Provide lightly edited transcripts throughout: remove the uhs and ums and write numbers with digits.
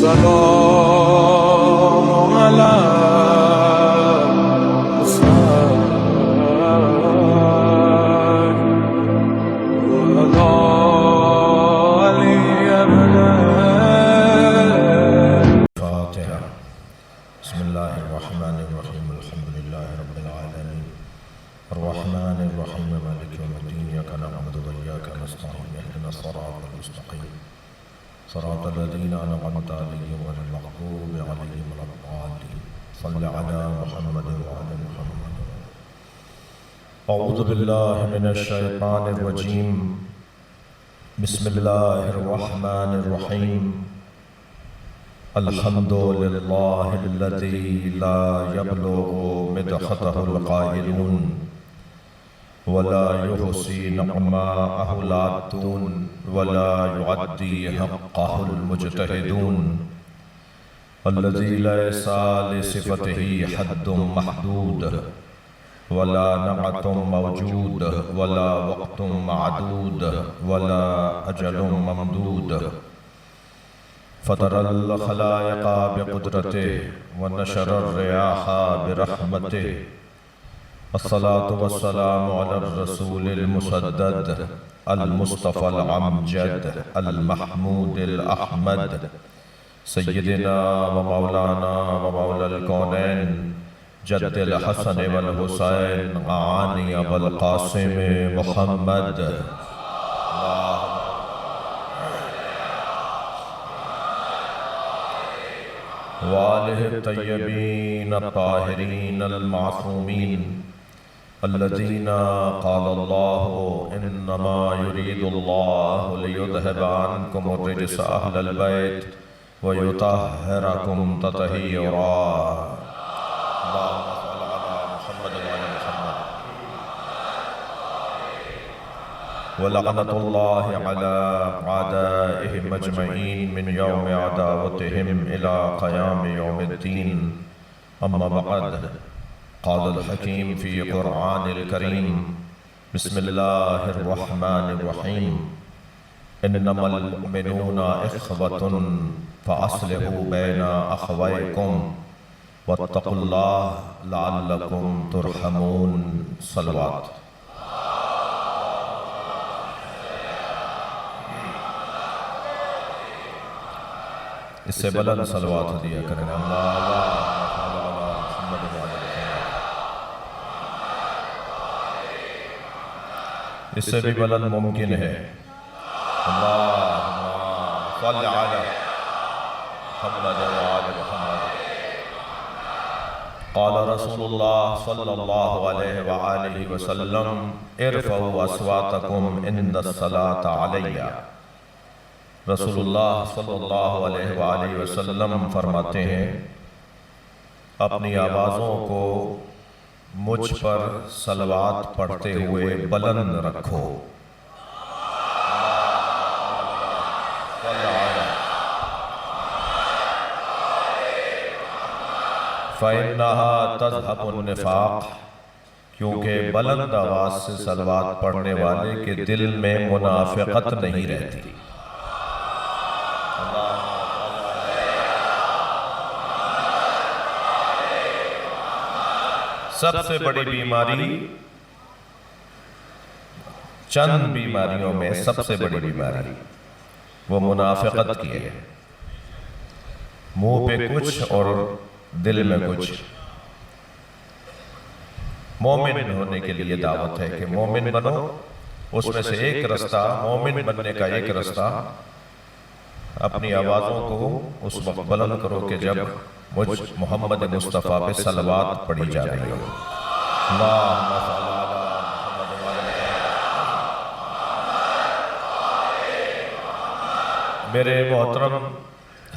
السلام على بسم الله الرحمن الرحيم الحمد لله رب العالمين الرحمن الرحيم مالك يوم الدين إياك نعبد وإياك نستعين اهدنا الصراط المستقيم صراط الذين أنعمت عليهم غير المغضوب عليهم ولا الضالين صل على محمد وعلى محمد. أعوذ بالله من الشيطان الرجيم بسم الله الرحمن الرحيم الحمد لله الذي لا يبلغ مدحته القائلون ولا يحصي نعماءه العادون ولا يعدي حقه المجتهدون الذي ليس لصفته حد محدود ولا نعت موجود ولا وقت معدود ولا أجل ممدود فطر الخلائق بقدرته ونشر الرياح برحمته الصلاة والسلام على الرسول المسدد المصطفى الأمجد المحمود الأحمد سيدنا ومولانا ومولى الكونين جد الحسن والحسين عاني أبا القاسم محمد وآله الطيبين الطاهرين المعصومين الذين قال الله إنما يريد الله ليذهب عنكم الرجس أهل البيت ويطهركم تطهيرا. اللهم صل على محمد وعلى محمد. ولعنة الله على أعدائهم أجمعين من يوم عداوتهم إلى قيام يوم الدين. أما بعد، قال الحكيم في قرآن الكريم بسم الله الرحمن الرحيم إنما المؤمنون إخوة فأصلحوا بين أخويكم واتقوا الله لعلكم ترحمون. صلوات. اس سے بلند صلوات دیا کریں. اس سے بھی بلند ممکن ہے. اللہم صل علی محمد وعلی محمد. قال رسول اللہ صلی اللہ علیہ وآلہ وسلم ارفعوا اصواتکم عند الصلاة علیہ. رسول اللہ صلی اللہ علیہ وآلہ وسلم فرماتے ہیں اپنی آوازوں کو مجھ پر صلوات پڑھتے ہوئے بلند رکھو. فَإِنَّهَا تَذْهَبُ النِّفَاقِ، کیونکہ بلند آواز سے صلوات پڑھنے والے کے دل میں منافقت نہیں رہتی. سب سے بڑی بیماری، چند بیماریوں میں سب سے بڑی بیماری وہ منافقت کی ہے. منہ پہ کچھ اور دل میں کچھ. مومن ہونے کے لیے دعوت ہے کہ مومن بنو. اس میں سے ایک رستہ، مومن بننے کا ایک رستہ، اپنی آوازوں کو اس وقت بلند کرو کہ جب مجھ محمد مصطفیٰ پہ صلوات پڑھی جا رہی ہو. اللہم صل علی محمد وعلی محمد. میرے محترم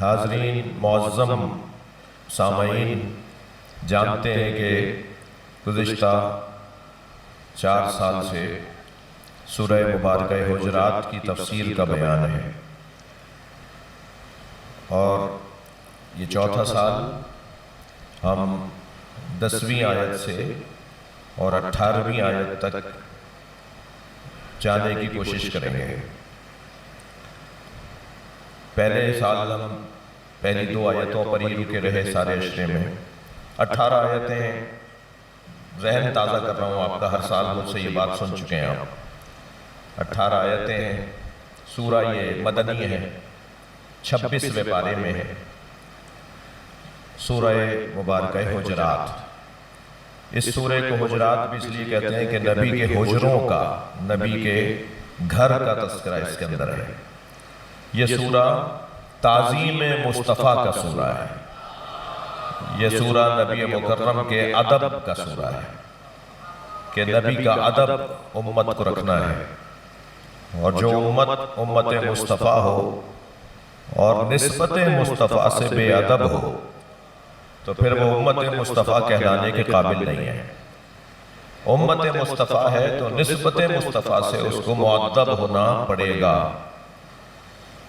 حاضرین، معظم سامعین، جانتے ہیں کہ گزشتہ 4 سال سے سورہ مبارکہ حجرات کی تفسیر کا بیان ہے، اور یہ 4تھا سال ہم 10ویں آیت سے اور 18ویں آیت تک جانے کی کوشش کریں گے. پہلے سال ہم پہلی 2 آیتوں پر ہی رکے رہے سارے عشرے میں. 18 آیتیں ذہن تازہ کر رہا ہوں آپ کا، ہر سال مجھ سے یہ بات سن چکے ہیں آپ. 18 آیتیں ہیں. سورہ یہ مدنی ہے، 26ویں پارے میں ہے. سورہ مبارکہ حجرات. اس سورہ کو حجرات بھی اس لیے کہتے ہیں کہ نبی کے حجروں کا، نبی کے گھر کا تذکرہ اس کے اندر ہے. یہ سورہ تعظیم مصطفیٰ کا سورہ ہے. یہ سورہ نبی مکرم کے ادب کا سورہ ہے کہ نبی کا ادب امت کو رکھنا ہے. اور جو امت مصطفیٰ ہو اور نسبت مصطفیٰ سے بے ادب ہو تو پھر وہ امت مصطفیٰ کہلانے کے قابل نہیں ہے. امت مصطفیٰ ہے تو نسبت مصطفیٰ سے اس کو مؤدب ہونا پڑے گا.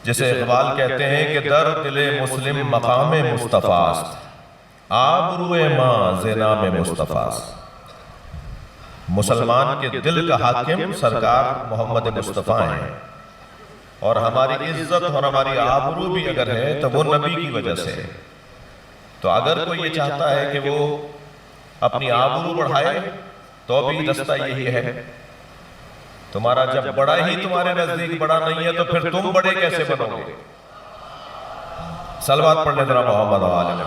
جسے اقبال کہتے ہیں کہ در دل مسلم مقام مصطفیٰ است، آبرو ماں ز نام مصطفیٰ است. مسلمان کے دل کا حاکم سرکار محمد مصطفیٰ ہیں، اور ہماری عزت اور ہماری آبرو بھی اگر ہے تو وہ نبی کی وجہ سے ہے. تو اگر کوئی یہ چاہتا ہے کہ وہ اپنی آبرو بڑھائے تو بھی رستہ یہی ہے. تمہارا جب بڑا ہی تمہارے نزدیک بڑا نہیں ہے تو پھر تم بڑے کیسے بنو گے؟ صلوات پڑھ لیں ذرا محمد وآلہ میں.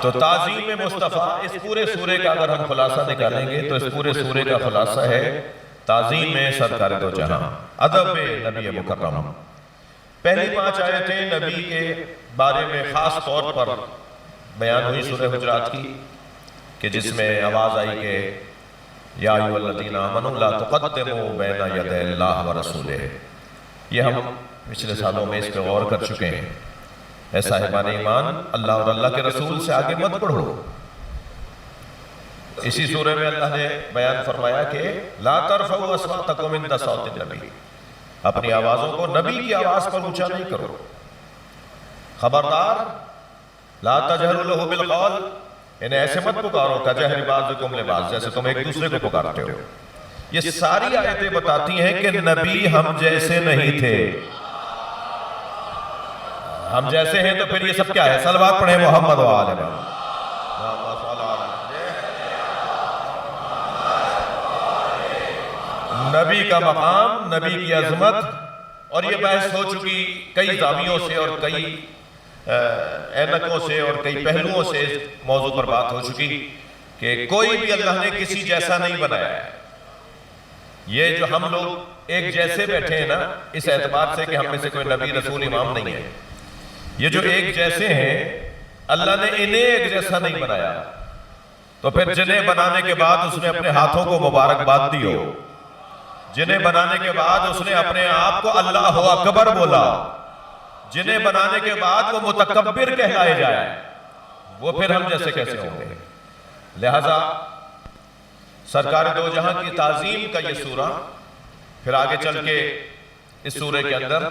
تو تعظیم مصطفیٰ اس پورے سورے کا اگر ہم خلاصہ نکالیں گے تو اس پورے سورے کا خلاصہ ہے تعظیم سرکار دو جہاں، ادب نبی مکرم. پہلی 5 آیتیں نبی کے بارے میں خاص طور پر بیان ہوئی سورہ حجرات کی، کہ جس میں آواز آئی کہ یا ایھا الذین آمنوا لا تقدموا بین یدی اللہ ورسولہ. یہ ہم پچھلے سالوں میں اس پہ غور کر چکے ہیں. اے صاحبان ایمان، اللہ اور اللہ کے رسول سے آگے مت بڑھو. اسی سورہ میں اللہ نے بیان فرمایا کہ لا ترفعوا اصواتکم عند صوت النبی، اپنی آوازوں کو نبی کی آواز پر اونچا نہیں کرو. خبردار، لا تجہروا لہ بالقول، انہیں ایسے مت پکارو کجہر بعضکم لبعض، جیسے تم ایک دوسرے کو پکارتے ہو. یہ ساری آیتیں بتاتی ہیں کہ نبی ہم جیسے نہیں تھے. ہم جیسے ہیں تو پھر یہ سب کیا ہے؟ صلوات پڑھیں محمد وآلہ میں. نبی کا مقام، نبی کی عظمت. اور یہ بحث ہو چکی کئی زاویوں سے اور کئی اینکوں سے اور کئی پہلوؤں سے اس موضوع پر بات ہو چکی کہ کوئی بھی اللہ نے کسی جیسا نہیں بنایا ہے. یہ جو ہم لوگ ایک جیسے بیٹھے ہیں نا، اس اعتبار سے کہ ہم میں سے کوئی نبی رسول امام نہیں ہے. یہ جو ایک جیسے ہیں، اللہ نے انہیں ایک جیسا نہیں بنایا. تو پھر جنہیں بنانے کے بعد اس نے اپنے ہاتھوں کو مبارکباد دی ہو، جنہیں بنانے کے بعد اس نے اپنے آپ کو اللہ اکبر بولا، جنہیں بنانے کے بعد وہ متکبر کہلائے جائے، وہ پھر ہم جیسے کیسے ہوں گے؟ لہذا سرکار دو جہاں کی تعظیم کا یہ سورہ پھر آگے چل کے اس سورے کے اندر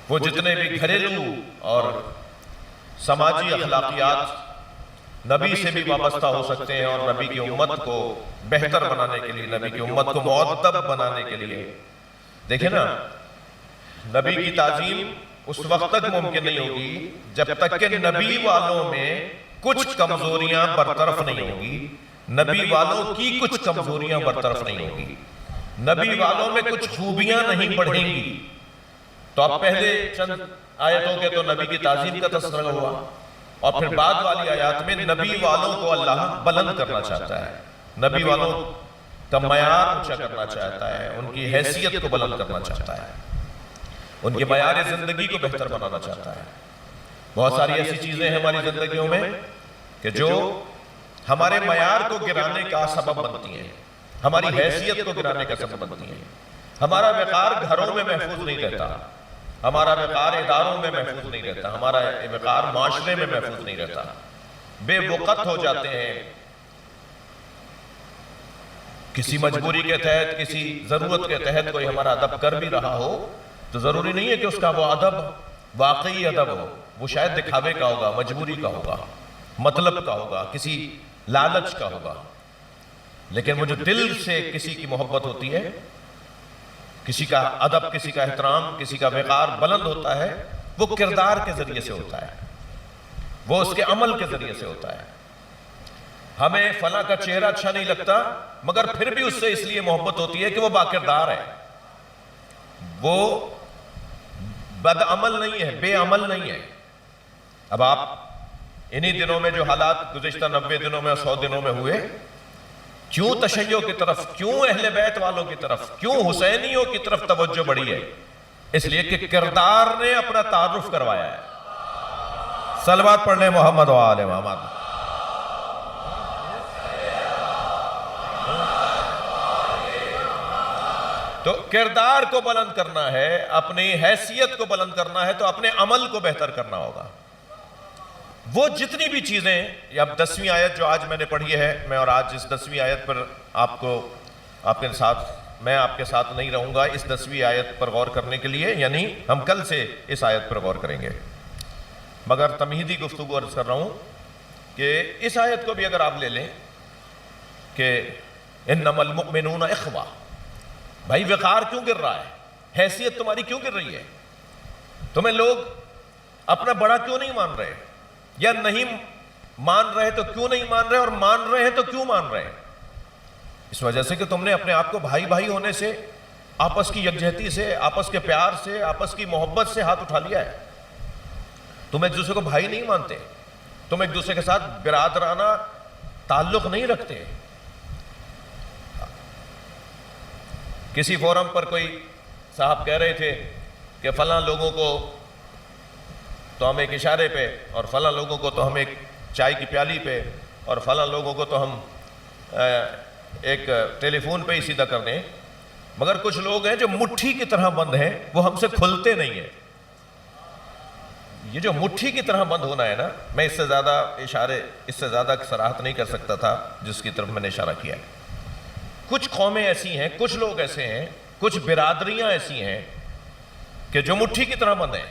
وہ جتنے بھی گھریلو اور سماجی اخلاقیات نبی سے بھی وابستہ ہو سکتے ہیں، اور نبی کی امت کو بہتر بنانے کے لیے، نبی کی امت کو مؤدب بنانے کے لیے. دیکھیں نا، نبی کی تعظیم اس وقت تک ممکن نہیں ہوگی جب تک کہ نبی والوں میں کچھ کمزوریاں برطرف نہیں ہوں گی، نبی والوں کی کچھ کمزوریاں برطرف نہیں ہوں گی، نبی والوں میں کچھ خوبیاں نہیں بڑھیں گی. تو اب پہلے چند آیتوں کے تو نبی کی تعظیم کا تذکرہ ہوا، اور پھر بعد والی آیات میں نبی والوں کو اللہ بلند کرنا چاہتا ہے، نبی والوں کا معیار اونچا کرنا چاہتا ہے، ان کی حیثیت کو بلند کرنا چاہتا ہے، ان کی معیار زندگی کو بہتر بنانا چاہتا ہے. بہت ساری ایسی چیزیں ہیں ہماری زندگیوں میں کہ جو ہمارے معیار کو گرانے کا سبب بنتی ہیں، ہماری حیثیت کو گرانے کا سبب بنتی ہیں. ہمارا وقار گھروں میں محفوظ نہیں رہتا، ہمارا وقار اداروں میں محفوظ نہیں رہتا، ہمارا وقار معاشرے میں محفوظ نہیں رہتا. بے وقت ہو جاتے ہیں. کسی مجبوری کے تحت، کسی ضرورت کے تحت کوئی ہمارا ادب کر بھی رہا ہو تو ضروری نہیں ہے کہ اس کا وہ ادب واقعی ادب ہو. وہ شاید دکھاوے کا ہوگا، مجبوری کا ہوگا، مطلب کا ہوگا، کسی لالچ کا ہوگا. لیکن وہ جو دل سے کسی کی محبت ہوتی ہے، کسی کا ادب، کسی کا احترام، کسی کا وقار بلند ہوتا ہے، وہ کردار کے ذریعے سے ہوتا ہے، وہ اس کے عمل کے ذریعے سے ہوتا ہے۔ ہمیں فلاں کا چہرہ اچھا نہیں لگتا، مگر پھر بھی اس سے اس لیے محبت ہوتی ہے کہ وہ باکردار ہے، وہ بد عمل نہیں ہے، بے عمل نہیں ہے۔ اب آپ انہی دنوں میں جو حالات گزشتہ 90 دنوں میں اور 100 دنوں میں ہوئے، کیوں تشیع کی طرف، کیوں اہل بیت والوں کی طرف، کیوں حسینیوں کی طرف توجہ بڑھی ہے؟ اس لیے کہ کردار نے اپنا تعارف کروایا ہے۔ صلوات پڑھ لیں محمد و آل محمد۔ تو کردار کو بلند کرنا ہے، اپنی حیثیت کو بلند کرنا ہے، تو اپنے عمل کو بہتر کرنا ہوگا۔ وہ جتنی بھی چیزیں، اب 10ویں آیت جو آج میں نے پڑھی ہے، میں اور آج اس 10ویں آیت پر میں آپ کے ساتھ نہیں رہوں گا اس 10ویں آیت پر غور کرنے کے لیے، یعنی ہم کل سے اس آیت پر غور کریں گے، مگر تمہیدی گفتگو عرض کر رہا ہوں کہ اس آیت کو بھی اگر آپ لے لیں کہ انما المؤمنون اخوہ، بھائی وقار کیوں گر رہا ہے؟ حیثیت تمہاری کیوں گر رہی ہے؟ تمہیں لوگ اپنا بڑا کیوں نہیں مان رہے؟ یا نہیں مان رہے تو کیوں نہیں مان رہے، اور مان رہے ہیں تو کیوں مان رہے ہیں؟ اس وجہ سے کہ تم نے اپنے آپ کو بھائی بھائی ہونے سے، آپس کی یکجہتی سے، آپس کے پیار سے، آپس کی محبت سے ہاتھ اٹھا لیا ہے۔ تم ایک دوسرے کو بھائی نہیں مانتے، تم ایک دوسرے کے ساتھ برادرانہ تعلق نہیں رکھتے۔ کسی فورم پر کوئی صاحب کہہ رہے تھے کہ فلاں لوگوں کو تو ہم ایک اشارے پہ، اور فلاں لوگوں کو تو ہم ایک چائے کی پیالی پہ، اور فلاں لوگوں کو تو ہم ایک ٹیلی فون پہ ہی سیدھا کر دیں، مگر کچھ لوگ ہیں جو مٹھی کی طرح بند ہیں، وہ ہم سے کھلتے نہیں ہیں۔ یہ جو مٹھی کی طرح بند ہونا ہے نا، میں اس سے زیادہ صراحت نہیں کر سکتا تھا جس کی طرف میں نے اشارہ کیا ہے۔ کچھ قومیں ایسی ہیں، کچھ لوگ ایسے ہیں، کچھ برادریاں ایسی ہیں کہ جو مٹھی کی طرح بند ہیں۔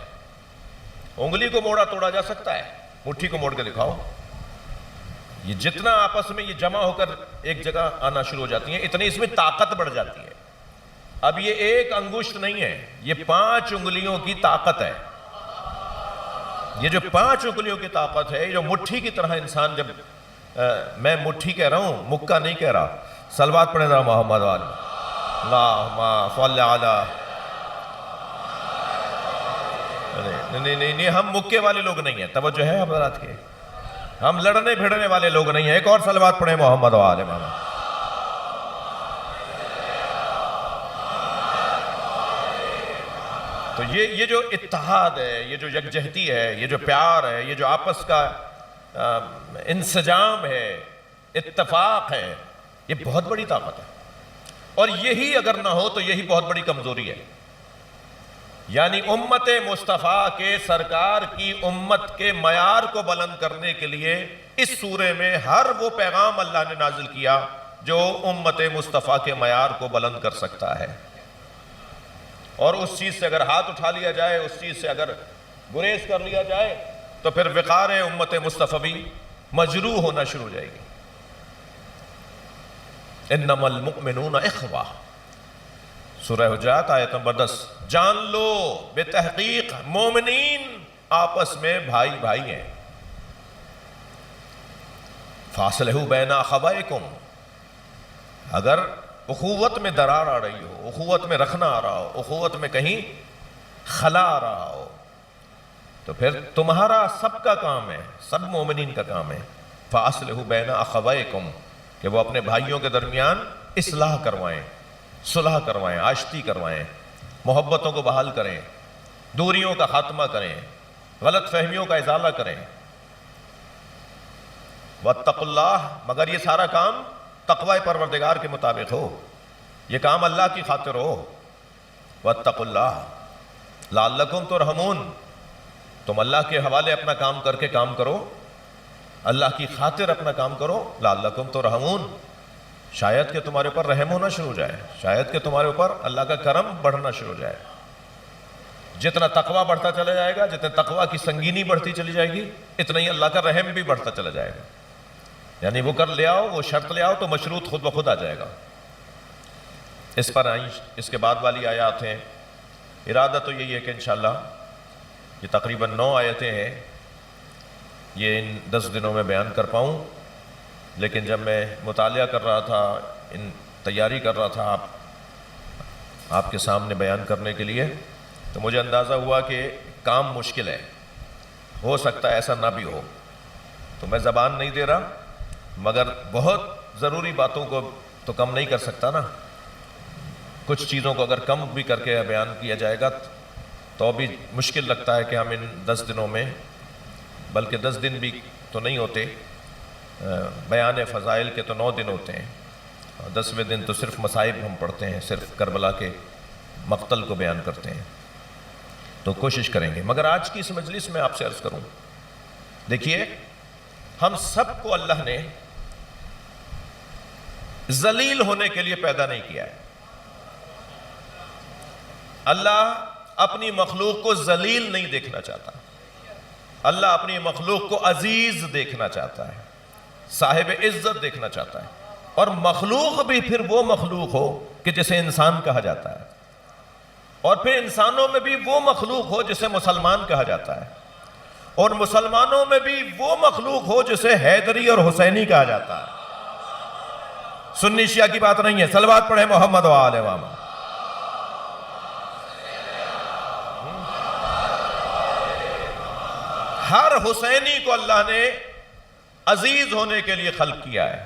انگلی کو موڑا توڑا جا سکتا ہے، مٹھی کو موڑ کے دکھاؤ۔ یہ جتنا آپس میں یہ جمع ہو کر ایک جگہ آنا شروع ہو جاتی ہیں، اتنی اس میں طاقت بڑھ جاتی ہے۔ اب یہ ایک انگشت نہیں ہے، یہ 5 انگلیوں کی طاقت ہے۔ یہ جو 5 انگلیوں کی طاقت ہے، جو مٹھی کی طرح انسان، جب میں مٹھی کہہ رہا ہوں، مکہ نہیں کہہ رہا، صلوات پڑھیں ذرا محمد والی، اللہم صلی علی۔ نہیں، ہم مکے والے لوگ نہیں ہیں، توجہ ہے حضرات کے، ہم لڑنے بھیڑنے والے لوگ نہیں ہیں۔ ایک اور صلوات پڑھیں محمد و آل محمد۔ تو یہ جو اتحاد ہے، یہ جو یکجہتی ہے، یہ جو پیار ہے، یہ جو آپس کا انسجام ہے، اتفاق ہے، یہ بہت بڑی طاقت ہے۔ اور یہی اگر نہ ہو تو یہی بہت بڑی کمزوری ہے۔ یعنی امت مصطفیٰ کے، سرکار کی امت کے معیار کو بلند کرنے کے لیے اس سورے میں ہر وہ پیغام اللہ نے نازل کیا جو امت مصطفیٰ کے معیار کو بلند کر سکتا ہے۔ اور اس چیز سے اگر ہاتھ اٹھا لیا جائے، اس چیز سے اگر گریز کر لیا جائے، تو پھر وقار امت مصطفیٰ بھی مجروح ہونا شروع ہو جائے گی۔ انما المؤمنون اخوہ، سورہ حجرات آیت نمبر 10۔ جان لو بے تحقیق مومنین آپس میں بھائی بھائی ہیں۔ فاصلحوا بین اخویکم، اگر اخوت میں درار آ رہی ہو، اخوت میں رکھنا آ رہا ہو، اخوت میں کہیں خلا آ رہا ہو، تو پھر تمہارا سب کا کام ہے، سب مومنین کا کام ہے، فاصلحوا بین اخویکم، کہ وہ اپنے بھائیوں کے درمیان اصلاح کروائیں، صلح کروائیں، آشتی کروائیں، محبتوں کو بحال کریں، دوریوں کا خاتمہ کریں، غلط فہمیوں کا ازالہ کریں۔ واتقوا اللہ، مگر یہ سارا کام تقوی پروردگار کے مطابق ہو، یہ کام اللہ کی خاطر ہو۔ واتقوا اللہ لعلکم ترحمون، تم اللہ کے حوالے اپنا کام کر کے کام کرو، اللہ کی خاطر اپنا کام کرو، لعلکم ترحمون، شاید کہ تمہارے اوپر رحم ہونا شروع ہو جائے، شاید کہ تمہارے اوپر اللہ کا کرم بڑھنا شروع ہو جائے۔ جتنا تقوی بڑھتا چلا جائے گا، جتنے تقوی کی سنگینی بڑھتی چلی جائے گی، اتنا ہی اللہ کا رحم بھی بڑھتا چلا جائے گا۔ یعنی وہ کر لے آؤ، وہ شرط لے آؤ تو مشروط خود بخود آ جائے گا۔ اس پر آئیں اس کے بعد والی آیات ہیں۔ ارادہ تو یہی ہے کہ انشاءاللہ یہ تقریباً 9 آیتیں ہیں، یہ ان 10 دنوں میں بیان کر پاؤں، لیکن جب میں مطالعہ کر رہا تھا، تیاری کر رہا تھا آپ کے سامنے بیان کرنے کے لیے، تو مجھے اندازہ ہوا کہ کام مشکل ہے، ہو سکتا ہے ایسا نہ بھی ہو، تو میں زبان نہیں دے رہا، مگر بہت ضروری باتوں کو تو کم نہیں کر سکتا نا، کچھ چیزوں کو اگر کم بھی کر کے بیان کیا جائے گا تو بھی مشکل لگتا ہے کہ ہم ان 10 دنوں میں، بلکہ 10 دن بھی تو نہیں ہوتے، بیان فضائل کے تو 9 دن ہوتے ہیں، 10ویں دن تو صرف مصائب ہم پڑھتے ہیں، صرف کربلا کے مقتل کو بیان کرتے ہیں، تو کوشش کریں گے۔ مگر آج کی اس مجلس میں آپ سے عرض کروں، دیکھیے ہم سب کو اللہ نے ذلیل ہونے کے لیے پیدا نہیں کیا ہے۔ اللہ اپنی مخلوق کو ذلیل نہیں دیکھنا چاہتا، اللہ اپنی مخلوق کو عزیز دیکھنا چاہتا ہے، صاحب عزت دیکھنا چاہتا ہے، اور مخلوق بھی پھر وہ مخلوق ہو کہ جسے انسان کہا جاتا ہے، اور پھر انسانوں میں بھی وہ مخلوق ہو جسے مسلمان کہا جاتا ہے، اور مسلمانوں میں بھی وہ مخلوق ہو جسے حیدری اور حسینی کہا جاتا ہے۔ سنی شیعہ کی بات نہیں ہے، صلوات پڑھیں محمد و آل محمد۔ ہر حسینی کو اللہ نے عزیز ہونے کے لیے خلق کیا ہے۔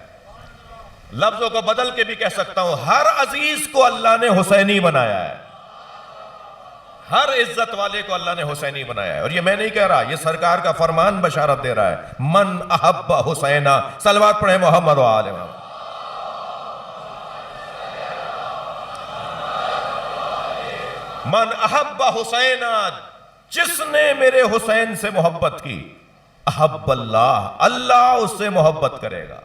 لفظوں کو بدل کے بھی کہہ سکتا ہوں، ہر عزیز کو اللہ نے حسینی بنایا ہے، ہر عزت والے کو اللہ نے حسینی بنایا ہے، اور یہ میں نہیں کہہ رہا، یہ سرکار کا فرمان بشارت دے رہا ہے، من احب حسینہ، صلوات پڑھیں محمد و آل محمد۔ من احب حسینہ، جس نے میرے حسین سے محبت کی، احب اللہ، اللہ اس سے محبت کرے گا۔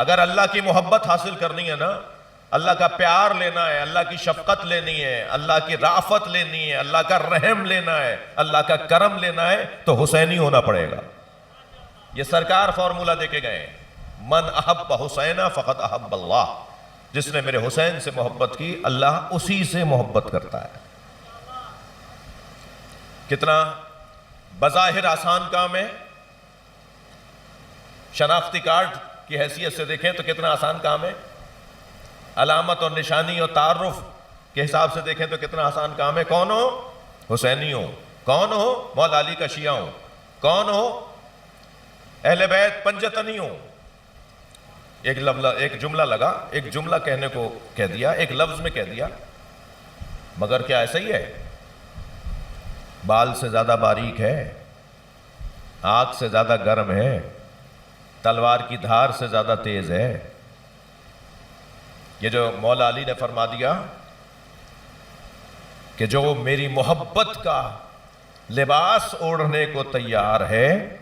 اگر اللہ کی محبت حاصل کرنی ہے نا، اللہ کا پیار لینا ہے، اللہ کی شفقت لینی ہے، اللہ کی رافت لینی ہے، اللہ کا رحم لینا ہے، اللہ کا کرم لینا ہے، تو حسینی ہونا پڑے گا۔ یہ سرکار فارمولہ دے کے گئے، من احب حسینہ فقط احب اللہ، جس نے میرے حسین سے محبت کی، اللہ اسی سے محبت کرتا ہے۔ کتنا بظاہر آسان کام ہے، شناختی کارڈ کی حیثیت سے دیکھیں تو کتنا آسان کام ہے، علامت اور نشانی اور تعارف کے حساب سے دیکھیں تو کتنا آسان کام ہے۔ کون ہو؟ حسینی ہو، کون ہو؟ مولا علی کا شیعہ ہو، کون ہو؟ اہل بیت پنجتنی ہو۔ ایک جملہ لگا، ایک جملہ کہنے کو کہہ دیا، ایک لفظ میں کہہ دیا، مگر کیا ایسا ہی ہے؟ بال سے زیادہ باریک ہے، آگ سے زیادہ گرم ہے، تلوار کی دھار سے زیادہ تیز ہے۔ یہ جو مولا علی نے فرما دیا کہ جو میری محبت کا لباس اوڑھنے کو تیار ہے،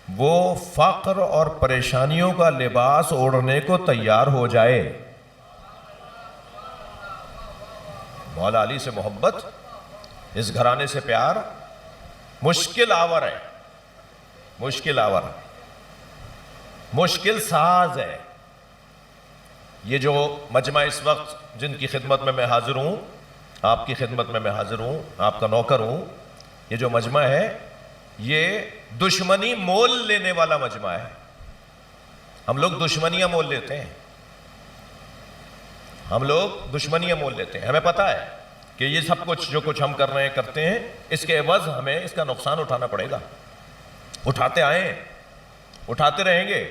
وہ فقر اور پریشانیوں کا لباس اوڑھنے کو تیار ہو جائے۔ مولا علی سے محبت، اس گھرانے سے پیار مشکل آور ہے، مشکل آور، مشکل ساز ہے۔ یہ جو مجمع اس وقت جن کی خدمت میں میں حاضر ہوں، آپ کی خدمت میں میں حاضر ہوں، آپ کا نوکر ہوں، یہ جو مجمع ہے یہ دشمنی مول لینے والا مجمع ہے۔ ہم لوگ دشمنیاں مول لیتے ہیں، ہم لوگ دشمنیاں مول لیتے ہیں، ہمیں پتہ ہے کہ یہ سب کچھ جو کچھ ہم کر رہے ہیں کرتے ہیں، اس کے عوض ہمیں اس کا نقصان اٹھانا پڑے گا، اٹھاتے آئے ہیں، اٹھاتے رہیں گے،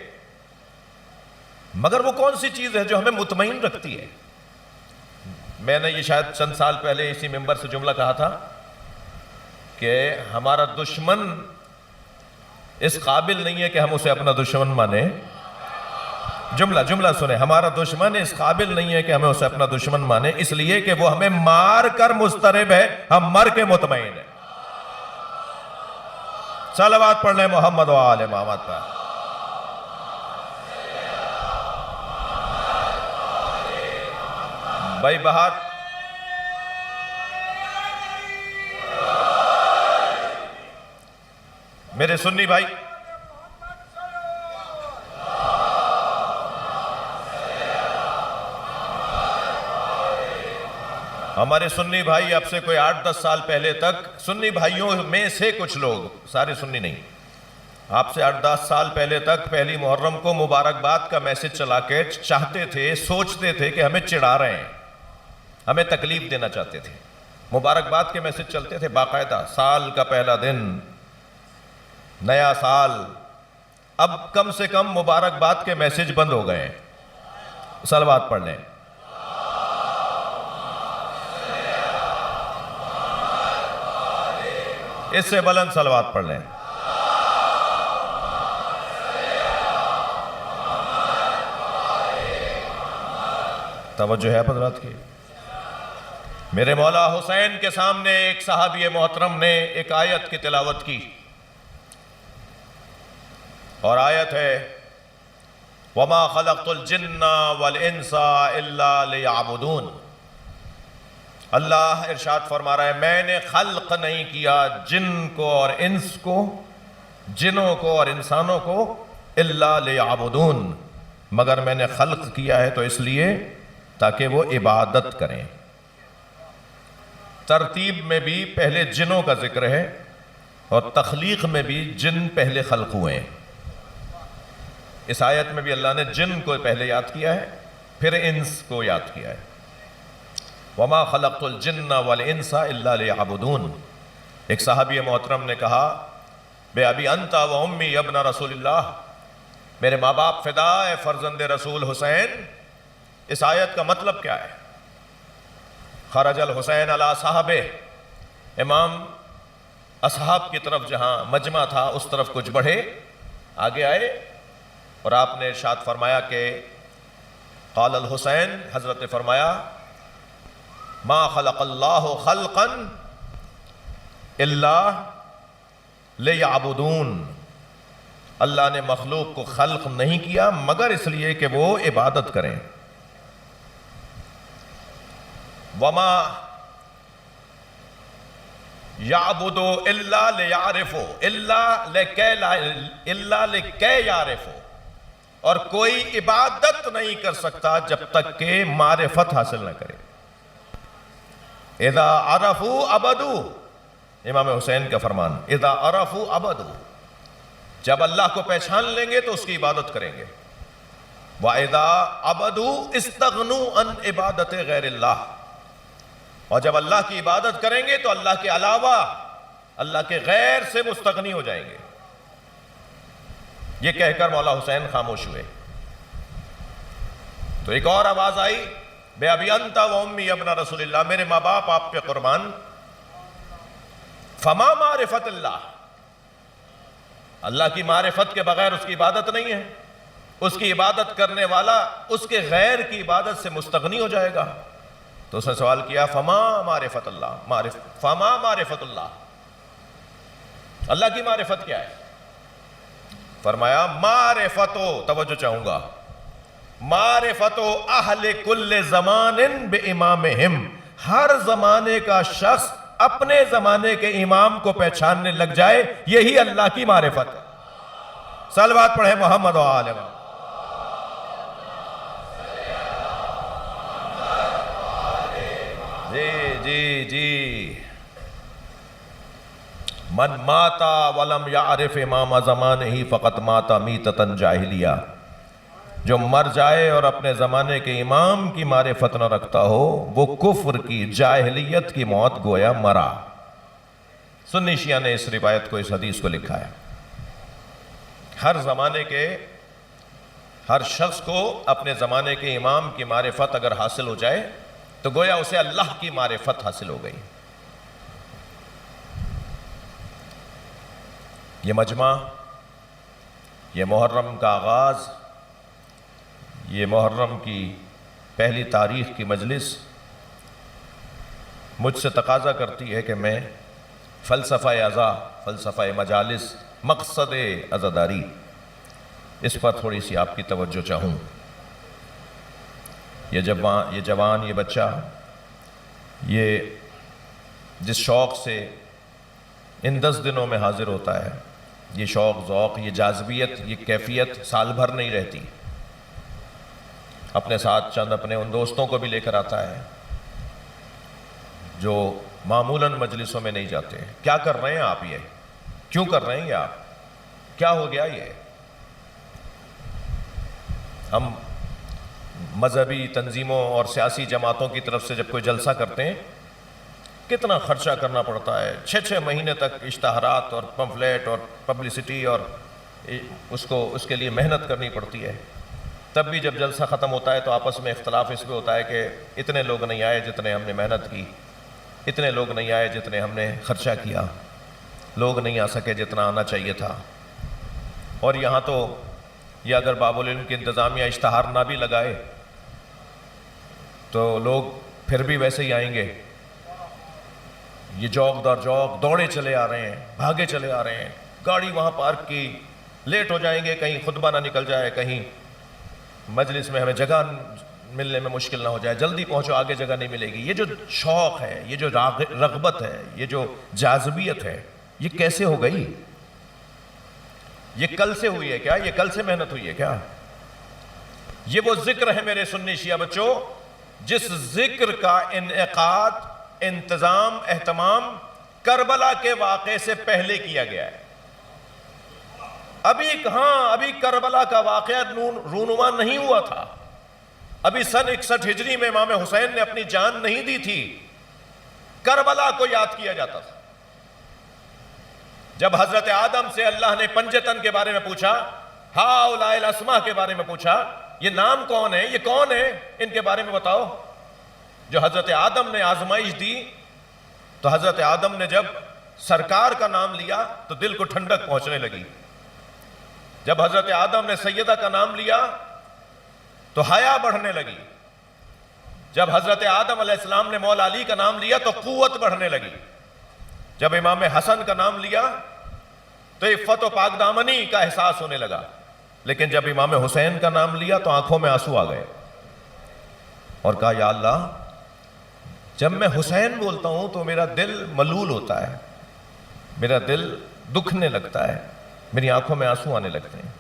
مگر وہ کون سی چیز ہے جو ہمیں مطمئن رکھتی ہے؟ میں نے یہ شاید چند سال پہلے اسی ممبر سے جملہ کہا تھا کہ ہمارا دشمن اس قابل نہیں ہے کہ ہم اسے اپنا دشمن مانیں۔ جملہ سنیں، ہمارا دشمن اس قابل نہیں ہے کہ ہمیں اسے اپنا دشمن مانیں، اس لیے کہ وہ ہمیں مار کر مضطرب ہے، ہم مر کے مطمئن ہیں۔ صلوات پڑھ لیں محمد و آل محمد پر۔ بھائی بہار میرے سنی بھائی، ہمارے سنی بھائی اب سے کوئی 8-10 سال پہلے تک، سنی بھائیوں میں سے کچھ لوگ، سارے سنی نہیں، آپ سے 8-10 سال پہلے تک پہلی محرم کو مبارکباد کا میسج چلا کے چاہتے تھے، سوچتے تھے کہ ہمیں چڑھا رہے ہیں، ہمیں تکلیف دینا چاہتے تھے۔ مبارکباد کے میسج چلتے تھے باقاعدہ، سال کا پہلا دن، نیا سال۔ اب کم سے کم مبارکباد کے میسج بند ہو گئے ہیں۔ صلوات پڑھ لیں۔ اس سے بلند صلوات پڑھ لیں۔ توجہ ہے حضرات کی؟ میرے مولا حسین کے سامنے ایک صحابی محترم نے ایک آیت کی تلاوت کی، اور آیت ہے وَمَا خَلَقْتُ الْجِنَّ وَالْإِنسَ إِلَّا لِيَعْبُدُونَ۔ اللہ ارشاد فرما رہا ہے میں نے خلق نہیں کیا جن کو اور انس کو، جنوں کو اور انسانوں کو، إِلَّا لِيَعْبُدُونَ، مگر میں نے خلق کیا ہے تو اس لیے تاکہ وہ عبادت کریں۔ ترتیب میں بھی پہلے جنوں کا ذکر ہے، اور تخلیق میں بھی جن پہلے خلق ہوئے ہیں۔ اس آیت میں بھی اللہ نے جن کو پہلے یاد کیا ہے، پھر انس کو یاد کیا ہے۔ وَمَا خَلَقْتُ الْجِنَّ وَالْإِنسَ إِلَّا لِيَعْبُدُونَ۔ ایک صحابی محترم نے کہا بے ابی انت و امی ابن رسول اللہ، میرے ماں باپ فدا اے فرزند رسول حسین، اس آیت کا مطلب کیا ہے؟ خرج الحسین علی صحابہ، امام اصحاب کی طرف جہاں مجمع تھا اس طرف کچھ بڑھے، آگے آئے، اور آپ نے ارشاد فرمایا کہ قال الحسین، حضرت نے فرمایا ما خلق اللہ خلقا الا لیعبدون، اللہ نے مخلوق کو خلق نہیں کیا مگر اس لیے کہ وہ عبادت کریں۔ وما یعبدو الا لیعرفو الا لکے یعرفو، اور کوئی عبادت نہیں کر سکتا جب تک کہ معرفت حاصل نہ کرے۔ اذا عرفوا عبدوا، امام حسین کا فرمان، اذا عرفوا عبدوا، جب اللہ کو پہچان لیں گے تو اس کی عبادت کریں گے۔ وَإِذَا عَبَدُوا اسْتَغْنُوا عَنْ عِبَادَتِ غَيْرِ اللَّهِ، اور جب اللہ کی عبادت کریں گے تو اللہ کے علاوہ، اللہ کے غیر سے مستغنی ہو جائیں گے۔ یہ کہہ کر مولا حسین خاموش ہوئے، تو ایک اور آواز آئی بے ابی انت و امی ابن رسول اللہ، میرے ماں باپ آپ پہ قربان، فما معرفت اللہ، اللہ کی معرفت کے بغیر اس کی عبادت نہیں ہے، اس کی عبادت کرنے والا اس کے غیر کی عبادت سے مستغنی ہو جائے گا۔ تو اس نے سوال کیا فما معرفت اللہ، فما معرفت اللہ، اللہ کی معرفت کیا ہے؟ فرمایا معرفتو، توجہ چاہوں گا، معرفتو اہل کل زمان بے امامہم، ہر زمانے کا شخص اپنے زمانے کے امام کو پہچاننے لگ جائے، یہی اللہ کی معرفت ہے۔ صلوات پڑھیں محمد و آل محمد۔ جی من ماتا ولم یعرف امام زمانہ فقط ماتا میتتن جاہلیہ، جو مر جائے اور اپنے زمانے کے امام کی معرفت نہ رکھتا ہو وہ کفر کی، جاہلیت کی موت گویا مرا۔ سنی شیعہ نے اس روایت کو، اس حدیث کو لکھا ہے۔ ہر زمانے کے ہر شخص کو اپنے زمانے کے امام کی معرفت اگر حاصل ہو جائے تو گویا اسے اللہ کی معرفت حاصل ہو گئی۔ یہ مجمع، یہ محرم کا آغاز، یہ محرم کی پہلی تاریخ کی مجلس مجھ سے تقاضا کرتی ہے کہ میں فلسفہ عزا، فلسفہ مجالس، مقصد عزاداری، اس پر تھوڑی سی آپ کی توجہ چاہوں۔ یہ جوان، یہ بچہ، یہ جس شوق سے ان 10 دنوں میں حاضر ہوتا ہے، یہ شوق، ذوق، یہ جاذبیت، یہ کیفیت سال بھر نہیں رہتی۔ اپنے ساتھ چند اپنے ان دوستوں کو بھی لے کر آتا ہے، جو معمولاً مجلسوں میں نہیں جاتے. کیا کر رہے ہیں آپ؟ یہ کیوں کر رہے ہیں؟ یہ آپ کیا ہو گیا؟ یہ ہم مذہبی تنظیموں اور سیاسی جماعتوں کی طرف سے جب کوئی جلسہ کرتے ہیں کتنا خرچہ کرنا پڑتا ہے، 6 مہینے تک اشتہارات اور پمفلیٹ اور پبلسٹی، اور اس کے لیے محنت کرنی پڑتی ہے. تب بھی جب جلسہ ختم ہوتا ہے تو آپس میں اختلاف اس پہ ہوتا ہے کہ اتنے لوگ نہیں آئے جتنے ہم نے محنت کی، اتنے لوگ نہیں آئے جتنے ہم نے خرچہ کیا، لوگ نہیں آ سکے جتنا آنا چاہیے تھا. اور یہاں تو یہ اگر باب العلم کی انتظامیہ اشتہار نہ بھی لگائے تو لوگ پھر بھی ویسے ہی آئیں گے. یہ جوک در جوک دوڑے چلے آ رہے ہیں، بھاگے چلے آ رہے ہیں، گاڑی وہاں پارک کی، لیٹ ہو جائیں گے، کہیں خطبہ نہ نکل جائے، کہیں مجلس میں ہمیں جگہ ملنے میں مشکل نہ ہو جائے، جلدی پہنچو آگے جگہ نہیں ملے گی. یہ جو شوق ہے، یہ جو رغبت ہے، یہ جو جاذبیت ہے، یہ کیسے ہو گئی؟ یہ کل سے ہوئی ہے کیا؟ یہ کل سے محنت ہوئی ہے کیا؟ یہ وہ ذکر ہے میرے سنی شیعہ بچوں جس ذکر کا انعقاد، انتظام، اہتمام کربلا کے واقعے سے پہلے کیا گیا ہے. ابھی کربلا کا واقعہ رونما نہیں ہوا تھا. ابھی سن 61 ہجری میں امام حسین نے اپنی جان نہیں دی تھی. کربلا کو یاد کیا جاتا تھا. جب حضرت آدم سے اللہ نے پنجتن کے بارے میں پوچھا، ہاؤلاء الاسماء کے بارے میں پوچھا، یہ نام کون ہے، یہ کون ہے، ان کے بارے میں بتاؤ. جو حضرت آدم نے آزمائش دی تو حضرت آدم نے جب سرکار کا نام لیا تو دل کو ٹھنڈک پہنچنے لگی. جب حضرت آدم نے سیدہ کا نام لیا تو حیا بڑھنے لگی. جب حضرت آدم علیہ السلام نے مولا علی کا نام لیا تو قوت بڑھنے لگی. جب امام حسن کا نام لیا تو عفت و پاک دامنی کا احساس ہونے لگا. لیکن جب امام حسین کا نام لیا تو آنکھوں میں آنسو آ گئے اور کہا یا اللہ، جب میں حسین بولتا ہوں تو میرا دل ملول ہوتا ہے، میرا دل دکھنے لگتا ہے، میری آنکھوں میں آنسو آنے لگتے ہیں.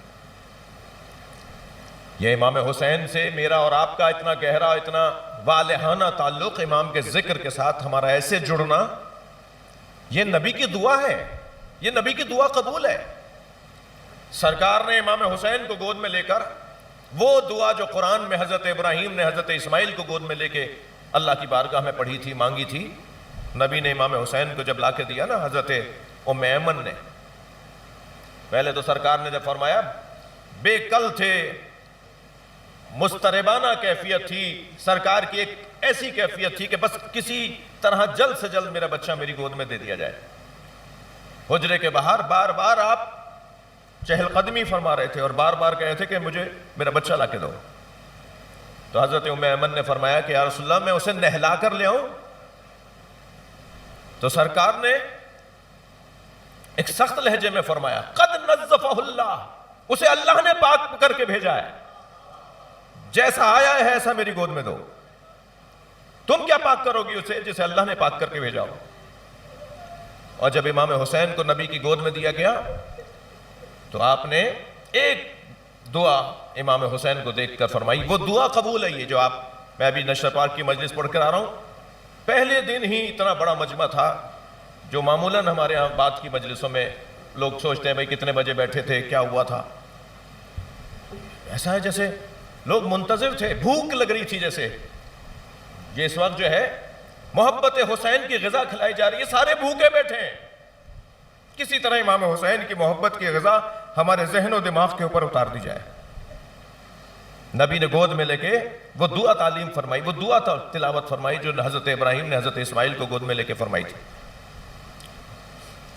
یہ امام حسین سے میرا اور آپ کا اتنا گہرا، اتنا والہانہ تعلق، امام کے ذکر کے ساتھ ہمارا ایسے جڑنا، یہ نبی کی دعا ہے، یہ نبی کی دعا قبول ہے. سرکار نے امام حسین کو گود میں لے کر وہ دعا جو قرآن میں حضرت ابراہیم نے حضرت اسماعیل کو گود میں لے کے اللہ کی بارگاہ میں پڑھی تھی، مانگی تھی، نبی نے امام حسین کو جب لا کے دیا نا حضرت ام ایمن نے، پہلے تو سرکار نے جب فرمایا بے کل تھے، مستربانہ کیفیت تھی، سرکار کی ایک ایسی کیفیت تھی کہ بس کسی طرح جلد سے جلد میرا بچہ میری گود میں دے دیا جائے. حجرے کے باہر بار بار آپ چہل قدمی فرما رہے تھے اور بار بار کہہ رہے تھے کہ مجھے میرا بچہ لا کے دو. تو حضرت ام ایمن نے فرمایا کہ یا رسول اللہ میں اسے نہلا کر لے آؤں؟ تو سرکار نے ایک سخت لہجے میں فرمایا قد نظفہ اللہ، اسے اللہ نے پاک کر کے بھیجا ہے، جیسا آیا ہے ایسا میری گود میں دو. تم کیا پاک کرو گی اسے جسے اللہ نے پاک کر کے بھیجا ہو؟ اور جب امام حسین کو نبی کی گود میں دیا گیا تو آپ نے ایک دعا امام حسین کو دیکھ کر فرمائی. وہ دعا قبول ہے یہ جو میں ابھی نشر پاک کی مجلس پڑھ کر آ رہا ہوں. پہلے دن ہی اتنا بڑا مجمع تھا، جو معمولاً ہمارے ہاں بات کی مجلسوں میں لوگ سوچتے ہیں بھائی کتنے بجے بیٹھے تھے، کیا ہوا تھا. ایسا ہے جیسے لوگ منتظر تھے، بھوک لگ رہی تھی. جیسے یہ اس وقت جو ہے محبت حسین کی غذا کھلائی جا رہی ہے، سارے بھوکے بیٹھے ہیں. کسی طرح امام حسین کی محبت کی غذا ہمارے ذہن و دماغ کے اوپر اتار دی جائے. نبی نے گود میں لے کے وہ دعا تعلیم فرمائی، وہ دعا تلاوت فرمائی جو حضرت ابراہیم نے حضرت اسماعیل کو گود میں لے کے فرمائی تھی.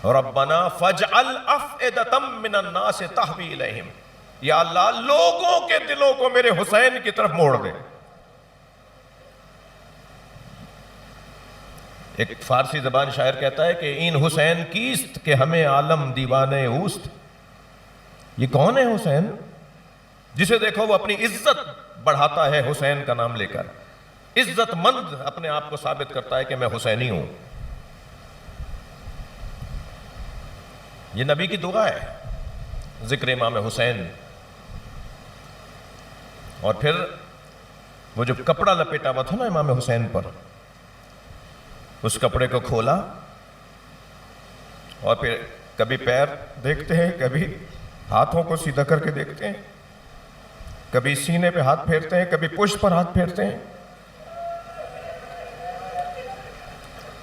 ربنا فاجعل افئدۃ من الناس تہوی الیہم، یا اللہ لوگوں کے دلوں کو میرے حسین کی طرف موڑ دے. ایک فارسی زبان شاعر کہتا ہے کہ این حسین کیست کہ ہمیں عالم دیوانے اوست. یہ کون ہے حسین؟ جسے دیکھو وہ اپنی عزت بڑھاتا ہے حسین کا نام لے کر، عزت مند اپنے آپ کو ثابت کرتا ہے کہ میں حسینی ہوں. یہ نبی کی دعا ہے، ذکر امام حسین. اور پھر وہ جو کپڑا لپیٹا ہوا تھا نا امام حسین پر، اس کپڑے کو کھولا اور پھر کبھی پیر دیکھتے ہیں، کبھی ہاتھوں کو سیدھا کر کے دیکھتے ہیں، کبھی سینے پہ ہاتھ پھیرتے ہیں، کبھی پشت پر ہاتھ پھیرتے ہیں۔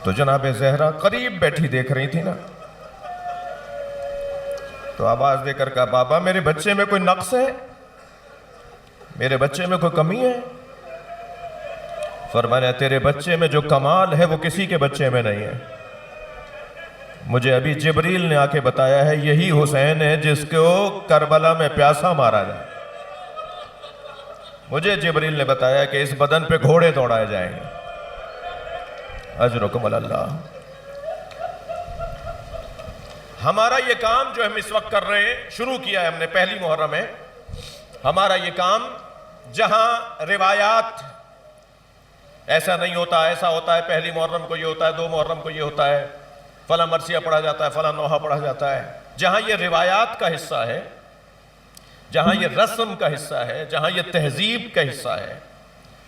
تو جناب زہرا قریب بیٹھی دیکھ رہی تھی نا، تو آواز دے کر کہا بابا میرے بچے میں کوئی نقص ہے، میرے بچے میں کوئی کمی ہے؟ فرمایا تیرے بچے میں جو کمال ہے وہ کسی کے بچے میں نہیں ہے، مجھے ابھی جبریل نے آ کے بتایا ہے یہی حسین ہے جس کو کربلا میں پیاسا مارا جائے، مجھے جبریل نے بتایا کہ اس بدن پہ گھوڑے دوڑائے جائیں گے۔ اجرکم اللہ۔ ہمارا یہ کام جو ہم اس وقت کر رہے ہیں، شروع کیا ہے ہم نے پہلی محرم میں، ہمارا یہ کام جہاں روایات ایسا نہیں ہوتا، ایسا ہوتا ہے پہلی محرم کو یہ ہوتا ہے، 2 محرم کو یہ ہوتا ہے، فلاں مرثیہ پڑھا جاتا ہے، فلاں نوحہ پڑھا جاتا ہے، جہاں یہ روایات کا حصہ ہے، جہاں یہ رسم کا حصہ ہے، جہاں یہ تہذیب کا حصہ ہے،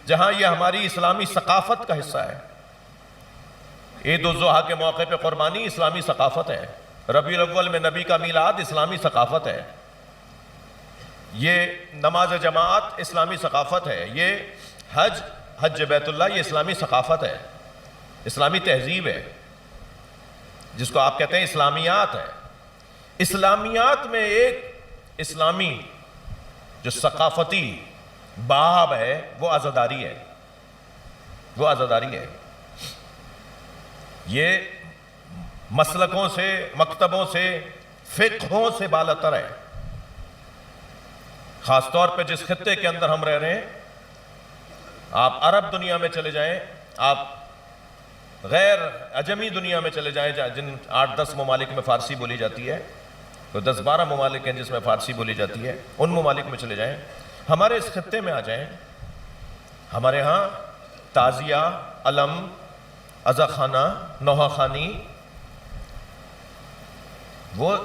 جہاں یہ ہماری اسلامی ثقافت کا حصہ ہے۔ عید الاضحیٰ کے موقع پہ قربانی اسلامی ثقافت ہے، ربیع الاول میں نبی کا میلاد اسلامی ثقافت ہے، یہ نماز جماعت اسلامی ثقافت ہے، یہ حج بیت اللہ یہ اسلامی ثقافت ہے، اسلامی تہذیب ہے، جس کو آپ کہتے ہیں اسلامیات ہے۔ اسلامیات میں ایک اسلامی جو ثقافتی باب ہے وہ عزاداری ہے، وہ عزاداری ہے۔ یہ مسلکوں سے، مکتبوں سے، فقہوں سے بالاتر ہے، خاص طور پہ جس خطے کے اندر ہم رہ رہے ہیں۔ آپ عرب دنیا میں چلے جائیں، آپ غیر عجمی دنیا میں چلے جائیں، جن 8-10 ممالک میں فارسی بولی جاتی ہے، تو 10-12 ممالک ہیں جس میں فارسی بولی جاتی ہے، ان ممالک میں چلے جائیں، ہمارے اس خطے میں آ جائیں، ہمارے ہاں تعزیہ، علم، عزا خانہ، نوحہ خانی وہ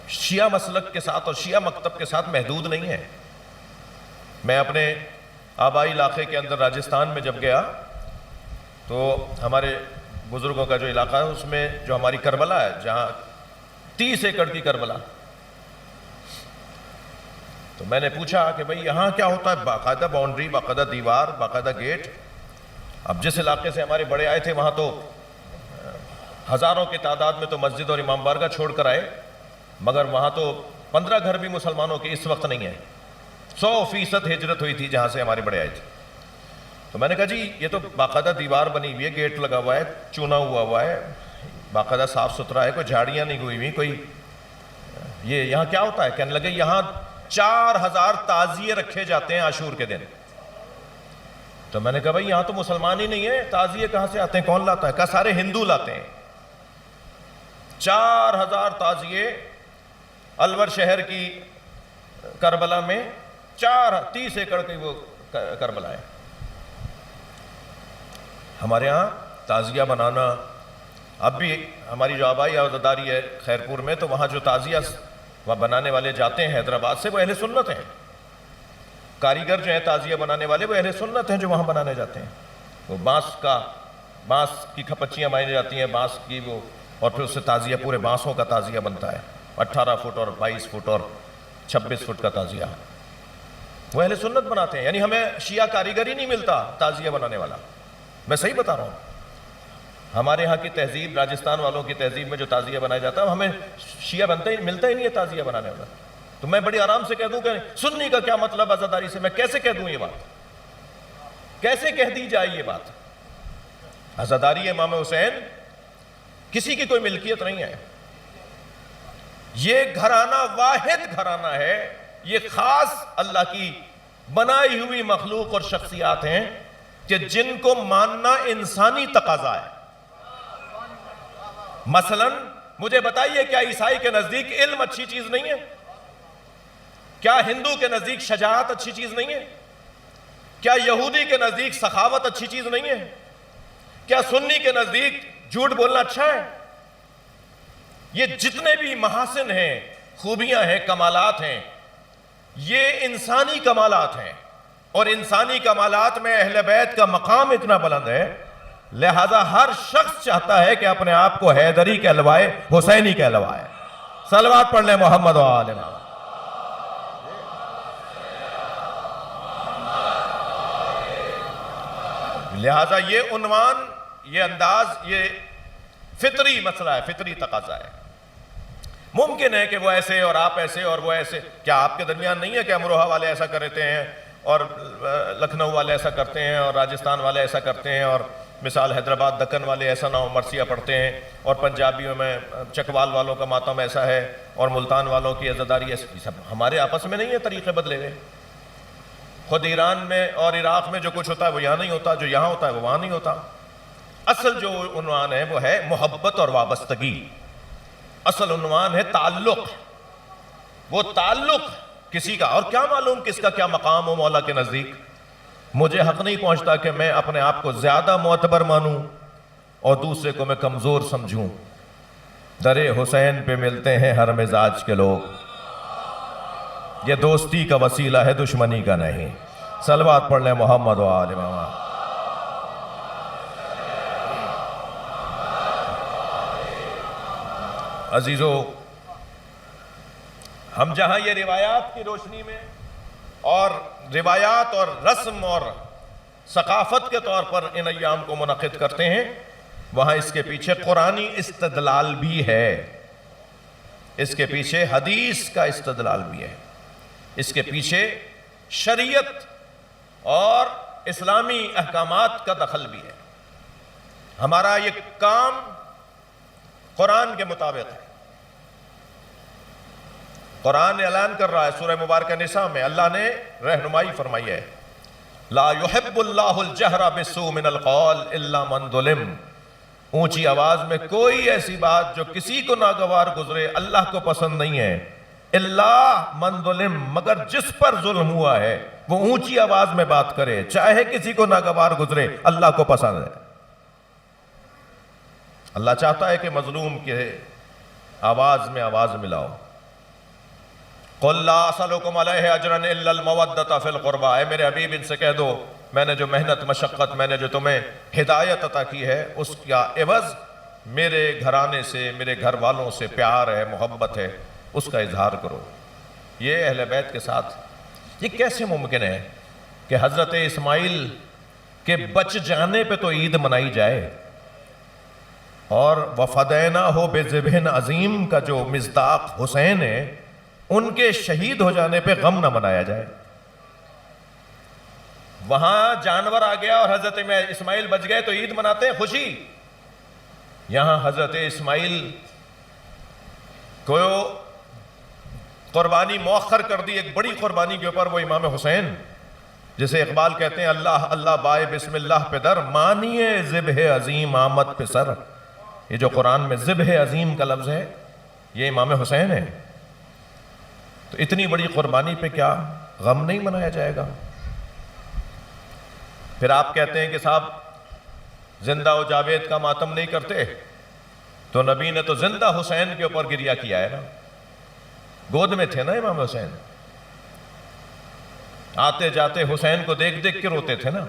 شیعہ مسلک کے ساتھ اور شیعہ مکتب کے ساتھ محدود نہیں ہے۔ میں اپنے آبائی علاقے کے اندر راجستھان میں جب گیا تو ہمارے بزرگوں کا جو علاقہ ہے اس میں جو ہماری کربلا ہے، جہاں 30 ایکڑ کی کربلا، تو میں نے پوچھا کہ بھئی یہاں کیا ہوتا ہے؟ باقاعدہ باؤنڈری، باقاعدہ دیوار، باقاعدہ گیٹ۔ اب جس علاقے سے ہمارے بڑے آئے تھے وہاں تو ہزاروں کی تعداد میں تو مسجد اور امام بارگاہ چھوڑ کر آئے، مگر وہاں تو 15 گھر بھی مسلمانوں کے اس وقت نہیں ہیں۔ 100% ہجرت ہوئی تھی جہاں سے ہمارے بڑے آئے تھے۔ تو میں نے کہا جی یہ تو باقاعدہ دیوار بنی ہوئی ہے، گیٹ لگا ہوا ہے، چونا ہوا ہے، باقاعدہ صاف ستھرا ہے، کوئی جھاڑیاں نہیں ہوئی ہوئی، کوئی یہ یہاں کیا ہوتا ہے؟ کہنے لگے یہاں 4000 تعزیے رکھے جاتے ہیں عاشور کے دن۔ تو میں نے کہا بھائی یہاں تو مسلمان ہی نہیں ہے، تعزیے کہاں سے آتے ہیں؟ کون لاتا ہے؟ کہا سارے ہندو لاتے ہیں۔ 4000 تعزیے الور شہر کی کربلا میں، 30 ایکڑ کی وہ کربلا ہے۔ ہمارے ہاں تعزیہ بنانا، اب بھی ہماری جو آبائی عزاداری ہے خیرپور میں، تو وہاں جو تعزیہ وہاں بنانے والے جاتے ہیں حیدرآباد سے، وہ اہل سنت ہیں۔ کاریگر جو ہیں تعزیہ بنانے والے وہ اہل سنت ہیں جو وہاں بنانے جاتے ہیں۔ وہ بانس کی کھپچیاں بنائی جاتی ہیں، بانس کی وہ، اور پھر اس سے تعزیہ پورے بانسوں کا تعزیہ بنتا ہے، 18 فٹ اور 22 فٹ اور 26 فٹ کا تعزیہ وہ اہل سنت بناتے ہیں۔ یعنی ہمیں شیعہ کاریگر ہی نہیں ملتا تعزیہ بنانے والا، میں صحیح بتا رہا ہوں۔ ہمارے ہاں کی تہذیب، راجستھان والوں کی تہذیب میں جو تعزیہ بنایا جاتا ہے ہمیں شیعہ ملتا ہی نہیں ہے تعزیہ بنانے والا۔ تو میں بڑی آرام سے کہہ دوں کہ سنی کا کیا مطلب عزاداری سے؟ میں کیسے کہہ دوں یہ بات؟ کیسے کہہ دی جائے یہ بات؟ عزاداری امام حسین کسی کی کوئی ملکیت نہیں ہے، یہ گھرانہ واحد گھرانہ ہے، یہ خاص اللہ کی بنائی ہوئی مخلوق اور شخصیات ہیں کہ جن کو ماننا انسانی تقاضا ہے۔ مثلا مجھے بتائیے کیا عیسائی کے نزدیک علم اچھی چیز نہیں ہے؟ کیا ہندو کے نزدیک شجاعت اچھی چیز نہیں ہے؟ کیا یہودی کے نزدیک سخاوت اچھی چیز نہیں ہے؟ کیا سنی کے نزدیک جھوٹ بولنا اچھا ہے؟ یہ جتنے بھی محاسن ہیں، خوبیاں ہیں، کمالات ہیں، یہ انسانی کمالات ہیں، اور انسانی کمالات میں اہل بیت کا مقام اتنا بلند ہے لہذا ہر شخص چاہتا ہے کہ اپنے آپ کو حیدری کہلوائے، حسینی کہلوائے۔ صلوات پڑھ لیں محمد و آل محمد۔ لہذا یہ عنوان، یہ انداز، یہ فطری مسئلہ ہے، فطری تقاضا ہے۔ ممکن ہے کہ وہ ایسے اور آپ ایسے اور وہ ایسے، کیا آپ کے درمیان نہیں ہے کہ امروہہ والے ایسا کرتے ہیں اور لکھنؤ والے ایسا کرتے ہیں اور راجستھان والے ایسا کرتے ہیں اور مثال حیدرآباد دکن والے ایسا نہ ہو مرثیہ پڑھتے ہیں اور پنجابیوں میں چکوال والوں کا ماتم ایسا ہے اور ملتان والوں کی عزاداری ایسی، سب ہمارے آپس میں نہیں ہے طریقے بدلے ہوئے۔ خود ایران میں اور عراق میں جو کچھ ہوتا ہے وہ یہاں نہیں ہوتا، جو یہاں ہوتا ہے وہ وہاں نہیں ہوتا۔ اصل جو عنوان ہے وہ ہے محبت اور وابستگی، اصل عنوان ہے تعلق۔ وہ تعلق کسی کا، اور کیا معلوم کس کا کیا مقام ہو مولا کے نزدیک، مجھے حق نہیں پہنچتا کہ میں اپنے آپ کو زیادہ معتبر مانوں اور دوسرے کو میں کمزور سمجھوں۔ در حسین پہ ملتے ہیں ہر مزاج کے لوگ، یہ دوستی کا وسیلہ ہے دشمنی کا نہیں۔ صلوات پڑھ لیں محمد و آل محمد۔ عزیزو، ہم جہاں یہ روایات کی روشنی میں اور روایات اور رسم اور ثقافت کے طور پر ان ایام کو منعقد کرتے ہیں، وہاں اس کے پیچھے قرآنی استدلال بھی ہے، اس کے پیچھے حدیث کا استدلال بھی ہے، اس کے پیچھے شریعت اور اسلامی احکامات کا دخل بھی ہے۔ ہمارا یہ کام قرآن کے مطابق ہے۔ قرآن اعلان کر رہا ہے سورہ مبارکہ نساء میں، اللہ نے رہنمائی فرمائی ہے، لا يحب اللہ الجہر بالسوء من القول الا من ظلم۔ اونچی آواز میں کوئی ایسی بات جو کسی کو ناگوار گزرے اللہ کو پسند نہیں ہے، الا من ظلم، مگر جس پر ظلم ہوا ہے وہ اونچی آواز میں بات کرے، چاہے کسی کو ناگوار گزرے اللہ کو پسند ہے۔ اللہ چاہتا ہے کہ مظلوم کے آواز میں آواز ملاؤ۔ قُلْ لَا أَسْأَلُكُمْ عَلَيْهِ أَجْرًا إِلَّا الْمَوَدَّةَ فِي الْقُرْبَى، اے میرے حبیب ان سے کہہ دو میں نے جو محنت مشقت، میں نے جو تمہیں ہدایت عطا کی ہے، اس کا عوض میرے گھرانے سے، میرے گھر والوں سے پیار ہے، محبت ہے، اس کا اظہار کرو۔ یہ اہل بیت کے ساتھ یہ کیسے ممکن ہے کہ حضرت اسماعیل کے بچ جانے پہ تو عید منائی جائے اور وَفَدَيْنَاهُ بِذِبْحٍ عظیم کا جو مصداق حسین ہے ان کے شہید ہو جانے پہ غم نہ منایا جائے؟ وہاں جانور آ گیا اور حضرت اسماعیل بچ گئے تو عید مناتے ہیں، خوشی۔ یہاں حضرت اسماعیل کو قربانی مؤخر کر دی ایک بڑی قربانی کے اوپر، وہ امام حسین، جسے اقبال کہتے ہیں اللہ اللہ بائے بسم اللہ پہ در، مانیے ذبح عظیم آمد پہ سر۔ یہ جو قرآن میں ذبح عظیم کا لفظ ہے یہ امام حسین ہے، تو اتنی بڑی قربانی پہ کیا غم نہیں منایا جائے گا؟ پھر آپ کہتے ہیں کہ صاحب زندہ و جاوید کا ماتم نہیں کرتے، تو نبی نے تو زندہ حسین کے اوپر گریہ کیا ہے نا، گود میں تھے نا امام حسین، آتے جاتے حسین کو دیکھ دیکھ کے روتے تھے نا۔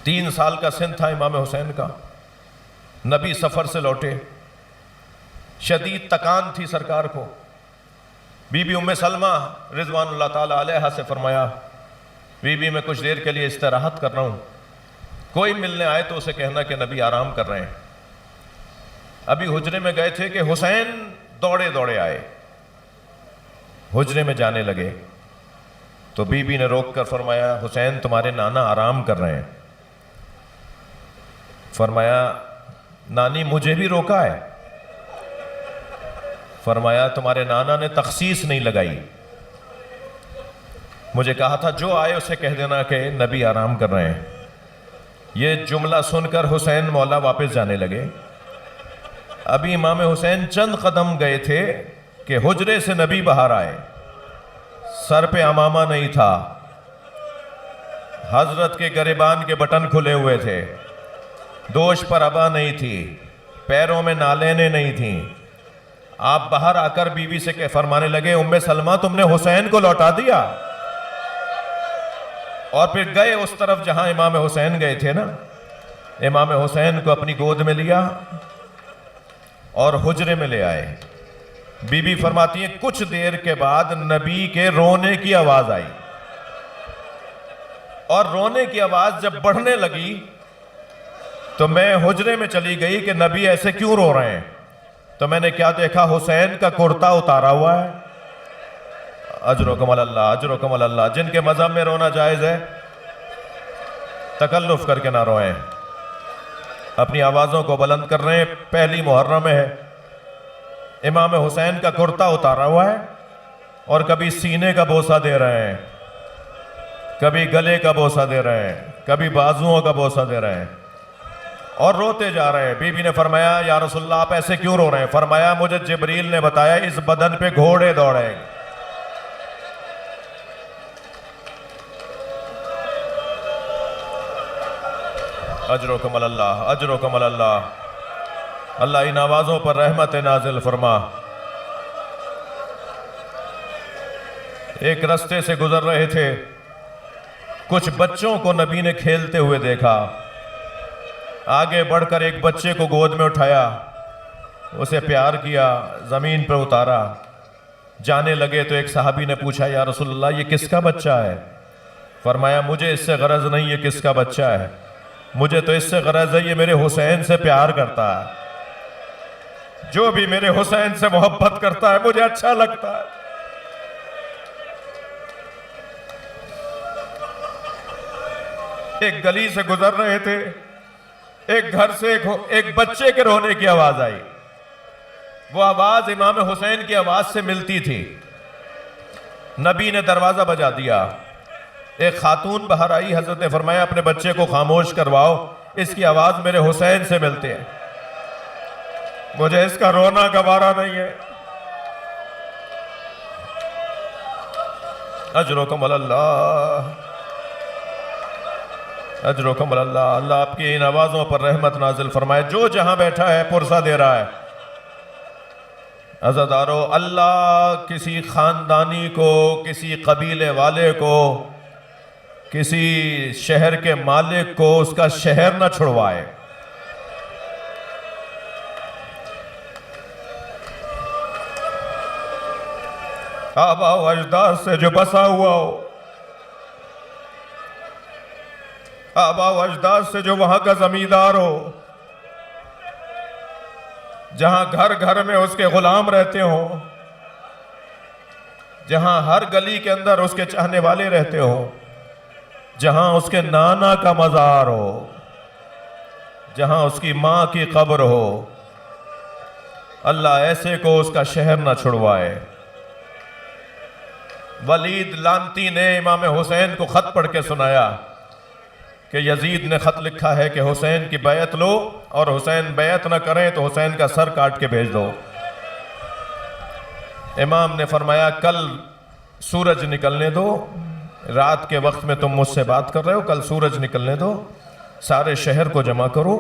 3 سال کا سن تھا امام حسین کا، نبی سفر سے لوٹے، شدید تکان تھی سرکار کو، بی بی ام سلمہ رضوان اللہ تعالی علیہ سے فرمایا بی بی میں کچھ دیر کے لیے استراحت کر رہا ہوں، کوئی ملنے آئے تو اسے کہنا کہ نبی آرام کر رہے ہیں۔ ابھی حجرے میں گئے تھے کہ حسین دوڑے دوڑے آئے، حجرے میں جانے لگے تو بی بی نے روک کر فرمایا حسین تمہارے نانا آرام کر رہے ہیں۔ فرمایا نانی مجھے بھی روکا ہے؟ فرمایا تمہارے نانا نے تخصیص نہیں لگائی، مجھے کہا تھا جو آئے اسے کہہ دینا کہ نبی آرام کر رہے ہیں۔ یہ جملہ سن کر حسین مولا واپس جانے لگے۔ ابھی امام حسین چند قدم گئے تھے کہ حجرے سے نبی باہر آئے، سر پہ عمامہ نہیں تھا، حضرت کے گریبان کے بٹن کھلے ہوئے تھے، دوش پر عبا نہیں تھی، پیروں میں نالینیں نہیں تھیں۔ آپ باہر آ کر بی بی سے فرمانے لگے ام سلمہ تم نے حسین کو لوٹا دیا؟ اور پھر گئے اس طرف جہاں امام حسین گئے تھے نا، امام حسین کو اپنی گود میں لیا اور حجرے میں لے آئے۔ بی بی فرماتی ہیں کچھ دیر کے بعد نبی کے رونے کی آواز آئی، اور رونے کی آواز جب بڑھنے لگی تو میں حجرے میں چلی گئی کہ نبی ایسے کیوں رو رہے ہیں؟ تو میں نے کیا دیکھا، حسین کا کرتا اتارا ہوا ہے۔ اجرکم اللہ، اجرکم اللہ۔ جن کے مذہب میں رونا جائز ہے تکلف کر کے نہ روئیں، اپنی آوازوں کو بلند کر رہے ہیں۔ پہلی محرم ہے، امام حسین کا کرتا اتارا ہوا ہے اور کبھی سینے کا بوسہ دے رہے ہیں، کبھی گلے کا بوسہ دے رہے ہیں، کبھی بازوؤں کا بوسہ دے رہے ہیں اور روتے جا رہے ہیں۔ بی بی نے فرمایا یا رسول اللہ آپ ایسے کیوں رو رہے ہیں؟ فرمایا مجھے جبریل نے بتایا اس بدن پہ گھوڑے دوڑیں گے۔ اجرکم اللہ، اجرکم اللہ۔ اللہ ان آوازوں پر رحمت نازل فرما۔ ایک رستے سے گزر رہے تھے، کچھ بچوں کو نبی نے کھیلتے ہوئے دیکھا، آگے بڑھ کر ایک بچے کو گود میں اٹھایا، اسے پیار کیا، زمین پر اتارا۔ جانے لگے تو ایک صحابی نے پوچھا یا رسول اللہ یہ کس کا بچہ ہے؟ فرمایا مجھے اس سے غرض نہیں یہ کس کا بچہ ہے، مجھے تو اس سے غرض ہے یہ میرے حسین سے پیار کرتا ہے، جو بھی میرے حسین سے محبت کرتا ہے مجھے اچھا لگتا ہے۔ ایک گلی سے گزر رہے تھے، ایک گھر سے ایک بچے کے رونے کی آواز آئی۔ وہ آواز امام حسین کی آواز سے ملتی تھی۔ نبی نے دروازہ بجا دیا، ایک خاتون باہر آئی، حضرت نے فرمایا اپنے بچے کو خاموش کرواؤ، اس کی آواز میرے حسین سے ملتے ہیں، مجھے اس کا رونا گوارا نہیں ہے۔ اجرکم اللہ، اجرکم اللہ۔ اللہ آپ کی ان آوازوں پر رحمت نازل فرمائے۔ جو جہاں بیٹھا ہے پرسہ دے رہا ہے۔ عزادارو، اللہ کسی خاندانی کو، کسی قبیلے والے کو، کسی شہر کے مالک کو اس کا شہر نہ چھڑوائے۔ آبا و اجداد سے جو بسا ہوا ہو، آبا و اجداد سے جو وہاں کا زمیندار ہو، جہاں گھر گھر میں اس کے غلام رہتے ہوں، جہاں ہر گلی کے اندر اس کے چاہنے والے رہتے ہوں، جہاں اس کے نانا کا مزار ہو، جہاں اس کی ماں کی قبر ہو، اللہ ایسے کو اس کا شہر نہ چھڑوائے۔ ولید لانتی نے امام حسین کو خط پڑھ کے سنایا کہ یزید نے خط لکھا ہے کہ حسین کی بیعت لو، اور حسین بیعت نہ کریں تو حسین کا سر کاٹ کے بھیج دو۔ امام نے فرمایا کل سورج نکلنے دو، رات کے وقت میں تم مجھ سے بات کر رہے ہو، کل سورج نکلنے دو، سارے شہر کو جمع کرو،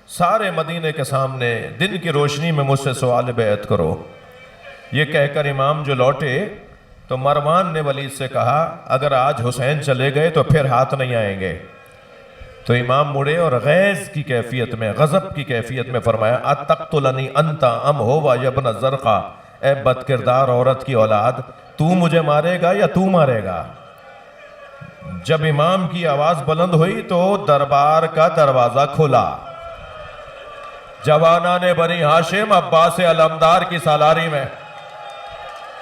سارے مدینے کے سامنے دن کی روشنی میں مجھ سے سوال بیعت کرو۔ یہ کہہ کر امام جو لوٹے تو مروان نے ولید سے کہا اگر آج حسین چلے گئے تو پھر ہاتھ نہیں آئیں گے۔ تو امام مڑے اور غیظ کی کیفیت میں، غضب کی کیفیت میں فرمایا اتقتلنی انت ام ہوا یا ابن زرقا، اے بد کردار عورت کی اولاد، تو مجھے مارے گا یا تو مارے گا؟ جب امام کی آواز بلند ہوئی تو دربار کا دروازہ کھلا، جوانان بنی ہاشم عباس علمدار کی سالاری میں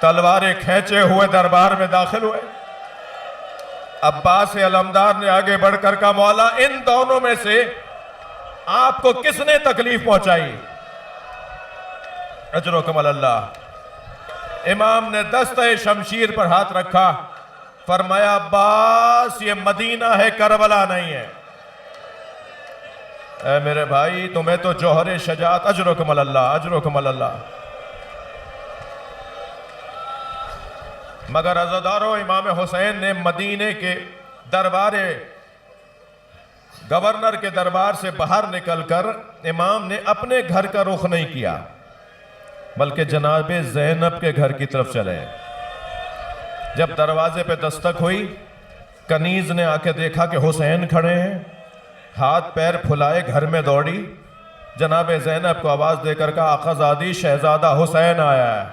تلواریں کھینچے ہوئے دربار میں داخل ہوئے۔ عباس علمدار نے آگے بڑھ کر کہا مولا ان دونوں میں سے آپ کو کس نے تکلیف پہنچائی؟ اجرکم اللہ۔ امام نے دستہ شمشیر پر ہاتھ رکھا، فرمایا عباس یہ مدینہ ہے، کربلا نہیں ہے۔ اے میرے بھائی تمہیں تو جوہر شجاعت، اجرکم اللہ، اجرکم اللہ۔ مگر عزادارو، امام حسین نے مدینے کے دربارے گورنر کے دربار سے باہر نکل کر امام نے اپنے گھر کا رخ نہیں کیا، بلکہ جناب زینب کے گھر کی طرف چلے۔ جب دروازے پہ دستک ہوئی کنیز نے آ کے دیکھا کہ حسین کھڑے ہیں، ہاتھ پیر پھلائے گھر میں دوڑی، جناب زینب کو آواز دے کر کہا آقا زادی شہزادہ حسین آیا ہے۔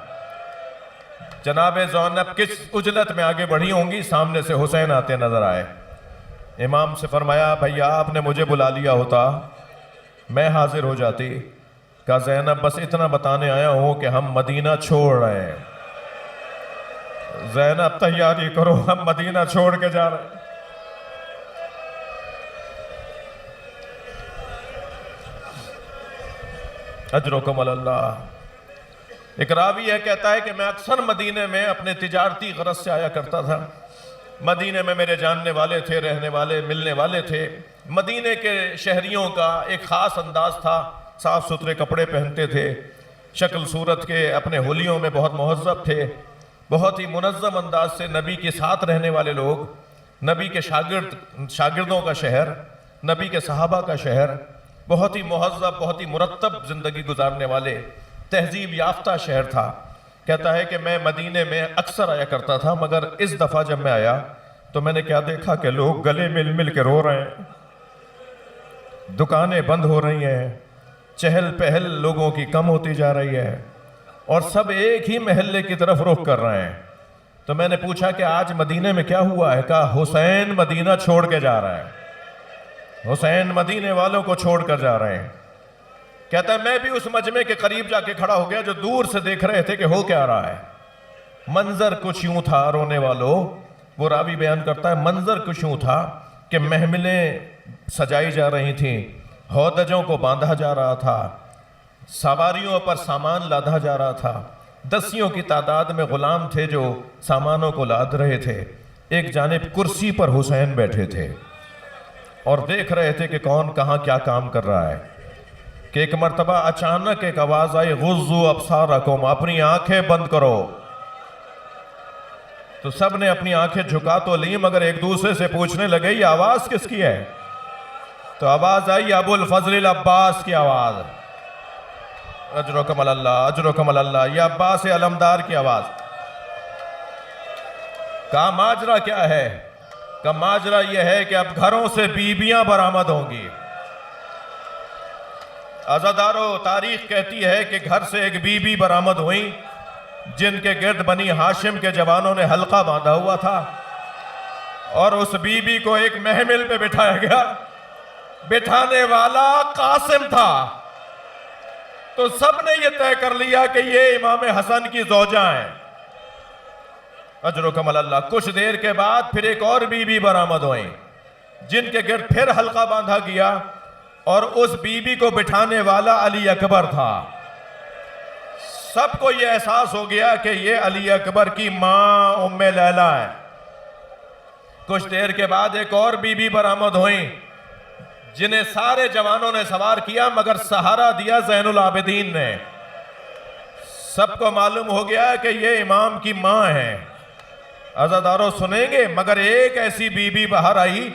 جناب زینب کس عجلت میں آگے بڑھی ہوں گی، سامنے سے حسین آتے نظر آئے۔ امام سے فرمایا بھیا آپ نے مجھے بلا لیا ہوتا میں حاضر ہو جاتی۔ کہا زینب بس اتنا بتانے آیا ہوں کہ ہم مدینہ چھوڑ رہے ہیں۔ زینب تیاری کرو ہم مدینہ چھوڑ کے جا رہے ہیں۔ اجرکم اللہ۔ ایک راوی ہے کہتا ہے کہ میں اکثر مدینے میں اپنے تجارتی غرض سے آیا کرتا تھا۔ مدینے میں میرے جاننے والے تھے، رہنے والے، ملنے والے تھے۔ مدینے کے شہریوں کا ایک خاص انداز تھا، صاف ستھرے کپڑے پہنتے تھے، شکل صورت کے اپنے حلیوں میں بہت مہذب تھے، بہت ہی منظم انداز سے نبی کے ساتھ رہنے والے لوگ، نبی کے شاگردوں کا شہر، نبی کے صحابہ کا شہر، بہت ہی مہذب، بہت ہی مرتب زندگی گزارنے والے، تہذیب یافتہ شہر تھا۔ کہتا ہے کہ میں مدینے میں اکثر آیا کرتا تھا، مگر اس دفعہ جب میں آیا تو میں نے کیا دیکھا کہ لوگ گلے مل مل کے رو رہے ہیں، دکانیں بند ہو رہی ہیں، چہل پہل لوگوں کی کم ہوتی جا رہی ہے، اور سب ایک ہی محلے کی طرف رخ کر رہے ہیں۔ تو میں نے پوچھا کہ آج مدینے میں کیا ہوا ہے؟ کہا حسین مدینہ چھوڑ کے جا رہا ہے، حسین مدینے والوں کو چھوڑ کر جا رہے ہیں۔ کہتا ہے میں بھی اس مجمع کے قریب جا کے کھڑا ہو گیا جو دور سے دیکھ رہے تھے کہ ہو کیا رہا ہے۔ منظر کچھ یوں تھا رونے والوں، وہ راوی بیان کرتا ہے منظر کچھ یوں تھا کہ محملیں سجائی جا رہی تھیں، ہودجوں کو باندھا جا رہا تھا، سواریوں پر سامان لادھا جا رہا تھا، دسیوں کی تعداد میں غلام تھے جو سامانوں کو لاد رہے تھے۔ ایک جانب کرسی پر حسین بیٹھے تھے اور دیکھ رہے تھے کہ کون کہاں کیا کام کر رہا ہے، کہ ایک مرتبہ اچانک ایک آواز آئی غضوا ابصارکم، اپنی آنکھیں بند کرو۔ تو سب نے اپنی آنکھیں جھکا تو لی، مگر ایک دوسرے سے پوچھنے لگے یہ آواز کس کی ہے؟ تو آواز آئی ابو الفضل العباس کی آواز۔ اجرکم اللہ، اجرکم اللہ، یہ عباس علمدار کی آواز۔ کہا ماجرا کیا ہے؟ کہا ماجرا یہ ہے کہ اب گھروں سے بیویاں برآمد ہوں گی۔ عزادارو، تاریخ کہتی ہے کہ گھر سے ایک بی بی برآمد ہوئی جن کے گرد بنی ہاشم کے جوانوں نے حلقہ باندھا ہوا تھا، اور اس بی بی کو ایک محمل پہ بٹھایا گیا، بٹھانے والا قاسم تھا۔ تو سب نے یہ طے کر لیا کہ یہ امام حسن کی زوجہ ہیں۔ اجرکم اللہ۔ کچھ دیر کے بعد پھر ایک اور بی بی برآمد ہوئی جن کے گرد پھر حلقہ باندھا گیا، اور اس بی بی کو بٹھانے والا علی اکبر تھا۔ سب کو یہ احساس ہو گیا کہ یہ علی اکبر کی ماں ام لیلہ ہے۔ کچھ دیر کے بعد ایک اور بی بی برآمد ہوئیں جنہیں سارے جوانوں نے سوار کیا، مگر سہارا دیا زین العابدین نے۔ سب کو معلوم ہو گیا کہ یہ امام کی ماں ہے۔ عزادارو سنیں گے، مگر ایک ایسی بی بی باہر آئی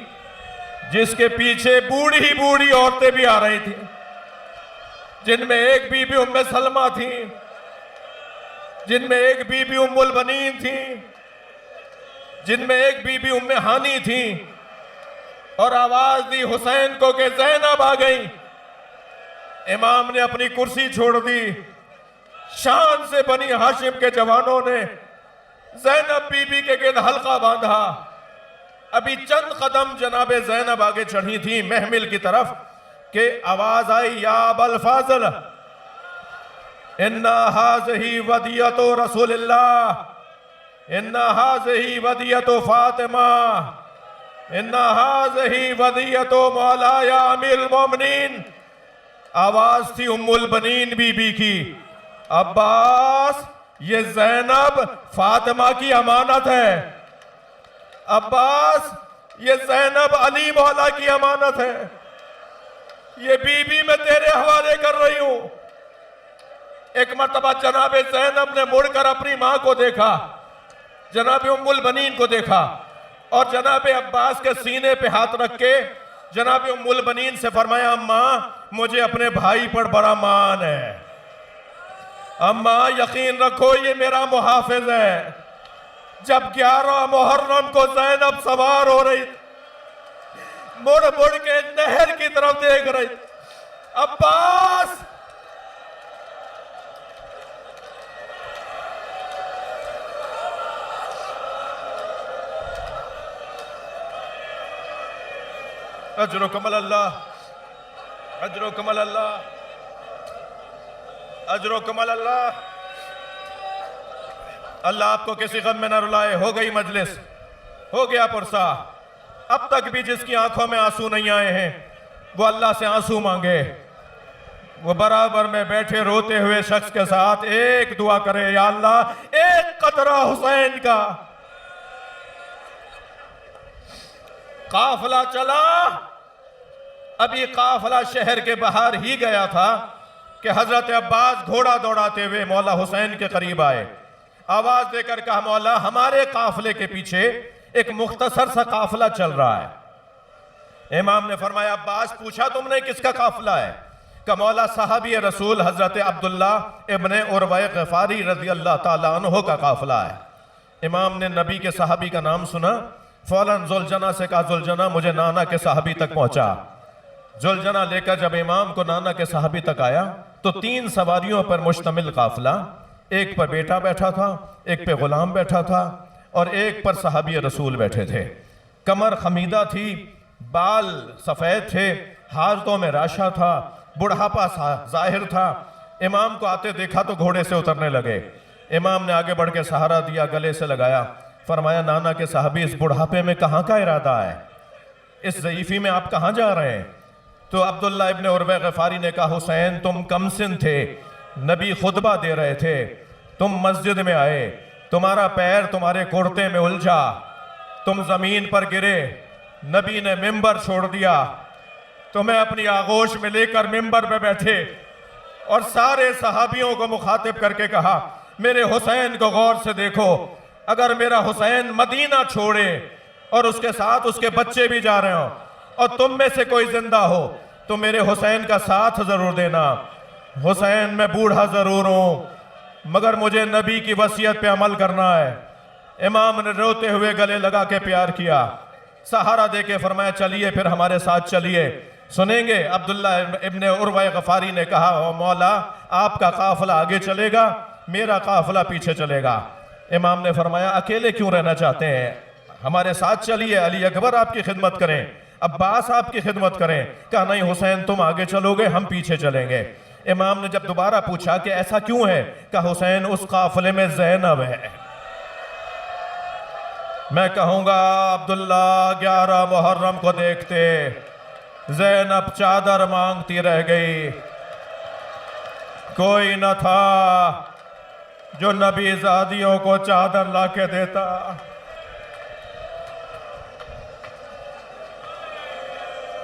جس کے پیچھے بوڑھی بوڑھی عورتیں بھی آ رہی تھیں، جن میں ایک بی بی ام سلمہ تھیں، جن میں ایک بی بی ام البنین تھیں، جن میں ایک بی بی ام ہانی تھیں، اور آواز دی حسین کو کہ زینب آ گئی۔ امام نے اپنی کرسی چھوڑ دی، شان سے بنی ہاشم کے جوانوں نے زینب بی بی کے گرد حلقہ باندھا۔ ابھی چند قدم جناب زینب آگے چڑھی تھی محمل کی طرف کہ آواز آئی یا ابا الفاضل اِنَّا هَذِهِ وَدِيَّةُ رسول اللہ، اِنَّا هَذِهِ وَدِيَّةُ فاطمہ، اِنَّا هَذِهِ وَدِيَّةُ مولایا امیر المومنین۔ آواز تھی ام البنین بی بی کی، عباس یہ زینب فاطمہ کی امانت ہے، عباس یہ زینب علی مولا کی امانت ہے، یہ بی بی میں تیرے حوالے کر رہی ہوں۔ ایک مرتبہ جناب زینب نے مڑ کر اپنی ماں کو دیکھا، جناب ام البنین کو دیکھا، اور جناب عباس کے سینے پہ ہاتھ رکھ کے جناب ام البنین سے فرمایا اماں مجھے اپنے بھائی پر بڑا مان ہے، اماں یقین رکھو یہ میرا محافظ ہے، جب 11 محرم کو زینب سوار ہو رہی مڑ مڑ کے نہر کی طرف دیکھ رہی عباس اجرکم اللہ اجرکم اللہ اجرکم اللہ اللہ آپ کو کسی غم میں نہ رلائے. ہو گئی مجلس, ہو گیا پرسا. اب تک بھی جس کی آنکھوں میں آنسو نہیں آئے ہیں وہ اللہ سے آنسو مانگے. وہ برابر میں بیٹھے روتے ہوئے شخص کے ساتھ ایک دعا کرے, یا اللہ ایک قطرہ حسین کا. قافلہ چلا. ابھی قافلہ شہر کے باہر ہی گیا تھا کہ حضرت عباس گھوڑا دوڑاتے ہوئے مولا حسین کے قریب آئے. آواز دے کر کہا, مولا ہمارے قافلے کے پیچھے ایک مختصر سا قافلہ چل رہا ہے. امام نے فرمایا, عباس پوچھا تم نے کس کا قافلہ ہے؟ کہ مولا صحابی رسول حضرت عبداللہ ابن عروہ غفاری رضی اللہ تعالیٰ عنہ کا قافلہ ہے. امام نے نبی کے صحابی کا نام سنا, فوراً ذوالجناح سے کہا, ذوالجناح مجھے نانا کے صحابی تک پہنچا. ذوالجناح لے کر جب امام کو نانا کے صحابی تک آیا تو 3 سواریوں پر مشتمل قافلہ, ایک پر بیٹا بیٹھا تھا, ایک پہ غلام بیٹھا تھا اور ایک پر صحابی رسول بیٹھے تھے. کمر خمیدہ تھی, بال سفید تھے, حالتوں میں راشا تھا, بڑھاپا ظاہر تھا. امام کو آتے دیکھا تو گھوڑے سے اترنے لگے. امام نے آگے بڑھ کے سہارا دیا, گلے سے لگایا, فرمایا, نانا کے صحابی اس بڑھاپے میں کہاں کا ارادہ ہے؟ اس ضعیفی میں آپ کہاں جا رہے ہیں؟ تو عبداللہ ابن عروہ غفاری نے کہا, حسین تم کم سن تھے, نبی خطبہ دے رہے تھے, تم مسجد میں آئے, تمہارا پیر تمہارے کرتے میں الجھا, تم زمین پر گرے, نبی نے ممبر چھوڑ دیا, تمہیں اپنی آغوش میں لے کر ممبر پہ بیٹھے اور سارے صحابیوں کو مخاطب کر کے کہا, میرے حسین کو غور سے دیکھو, اگر میرا حسین مدینہ چھوڑے اور اس کے ساتھ اس کے بچے بھی جا رہے ہوں اور تم میں سے کوئی زندہ ہو تو میرے حسین کا ساتھ ضرور دینا. حسین میں بوڑھا ضرور ہوں مگر مجھے نبی کی وصیت پہ عمل کرنا ہے. امام نے روتے ہوئے گلے لگا کے پیار کیا, سہارا دے کے فرمایا, چلیے پھر ہمارے ساتھ چلیے, سنیں گے؟ عبداللہ ابن عروہ غفاری نے کہا, مولا آپ کا قافلہ آگے چلے گا, میرا قافلہ پیچھے چلے گا. امام نے فرمایا, اکیلے کیوں رہنا چاہتے ہیں؟ ہمارے ساتھ چلیے, علی اکبر آپ کی خدمت کریں, عباس آپ کی خدمت کریں. کہا, نہیں حسین تم آگے چلو گے, ہم پیچھے چلیں گے. امام نے جب دوبارہ پوچھا کہ ایسا کیوں ہے؟ کہا, حسین اس قافلے میں زینب ہے. میں کہوں گا عبداللہ 11 محرم کو دیکھتے زینب چادر مانگتی رہ گئی, کوئی نہ تھا جو نبی زادیوں کو چادر لا کے دیتا.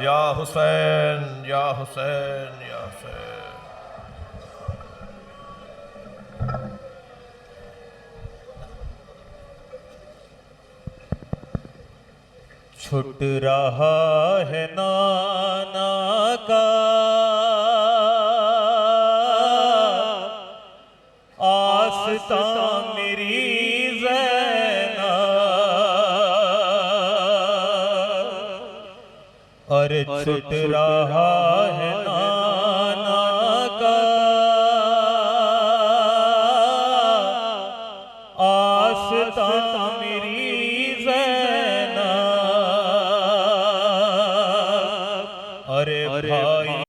یا حسین یا حسین یا حسین. چھٹ رہا ہے نانا کا آستاں میری زینب, اور چھٹ رہا ہے نانا کا آستاں میری زینب. ارے بھائی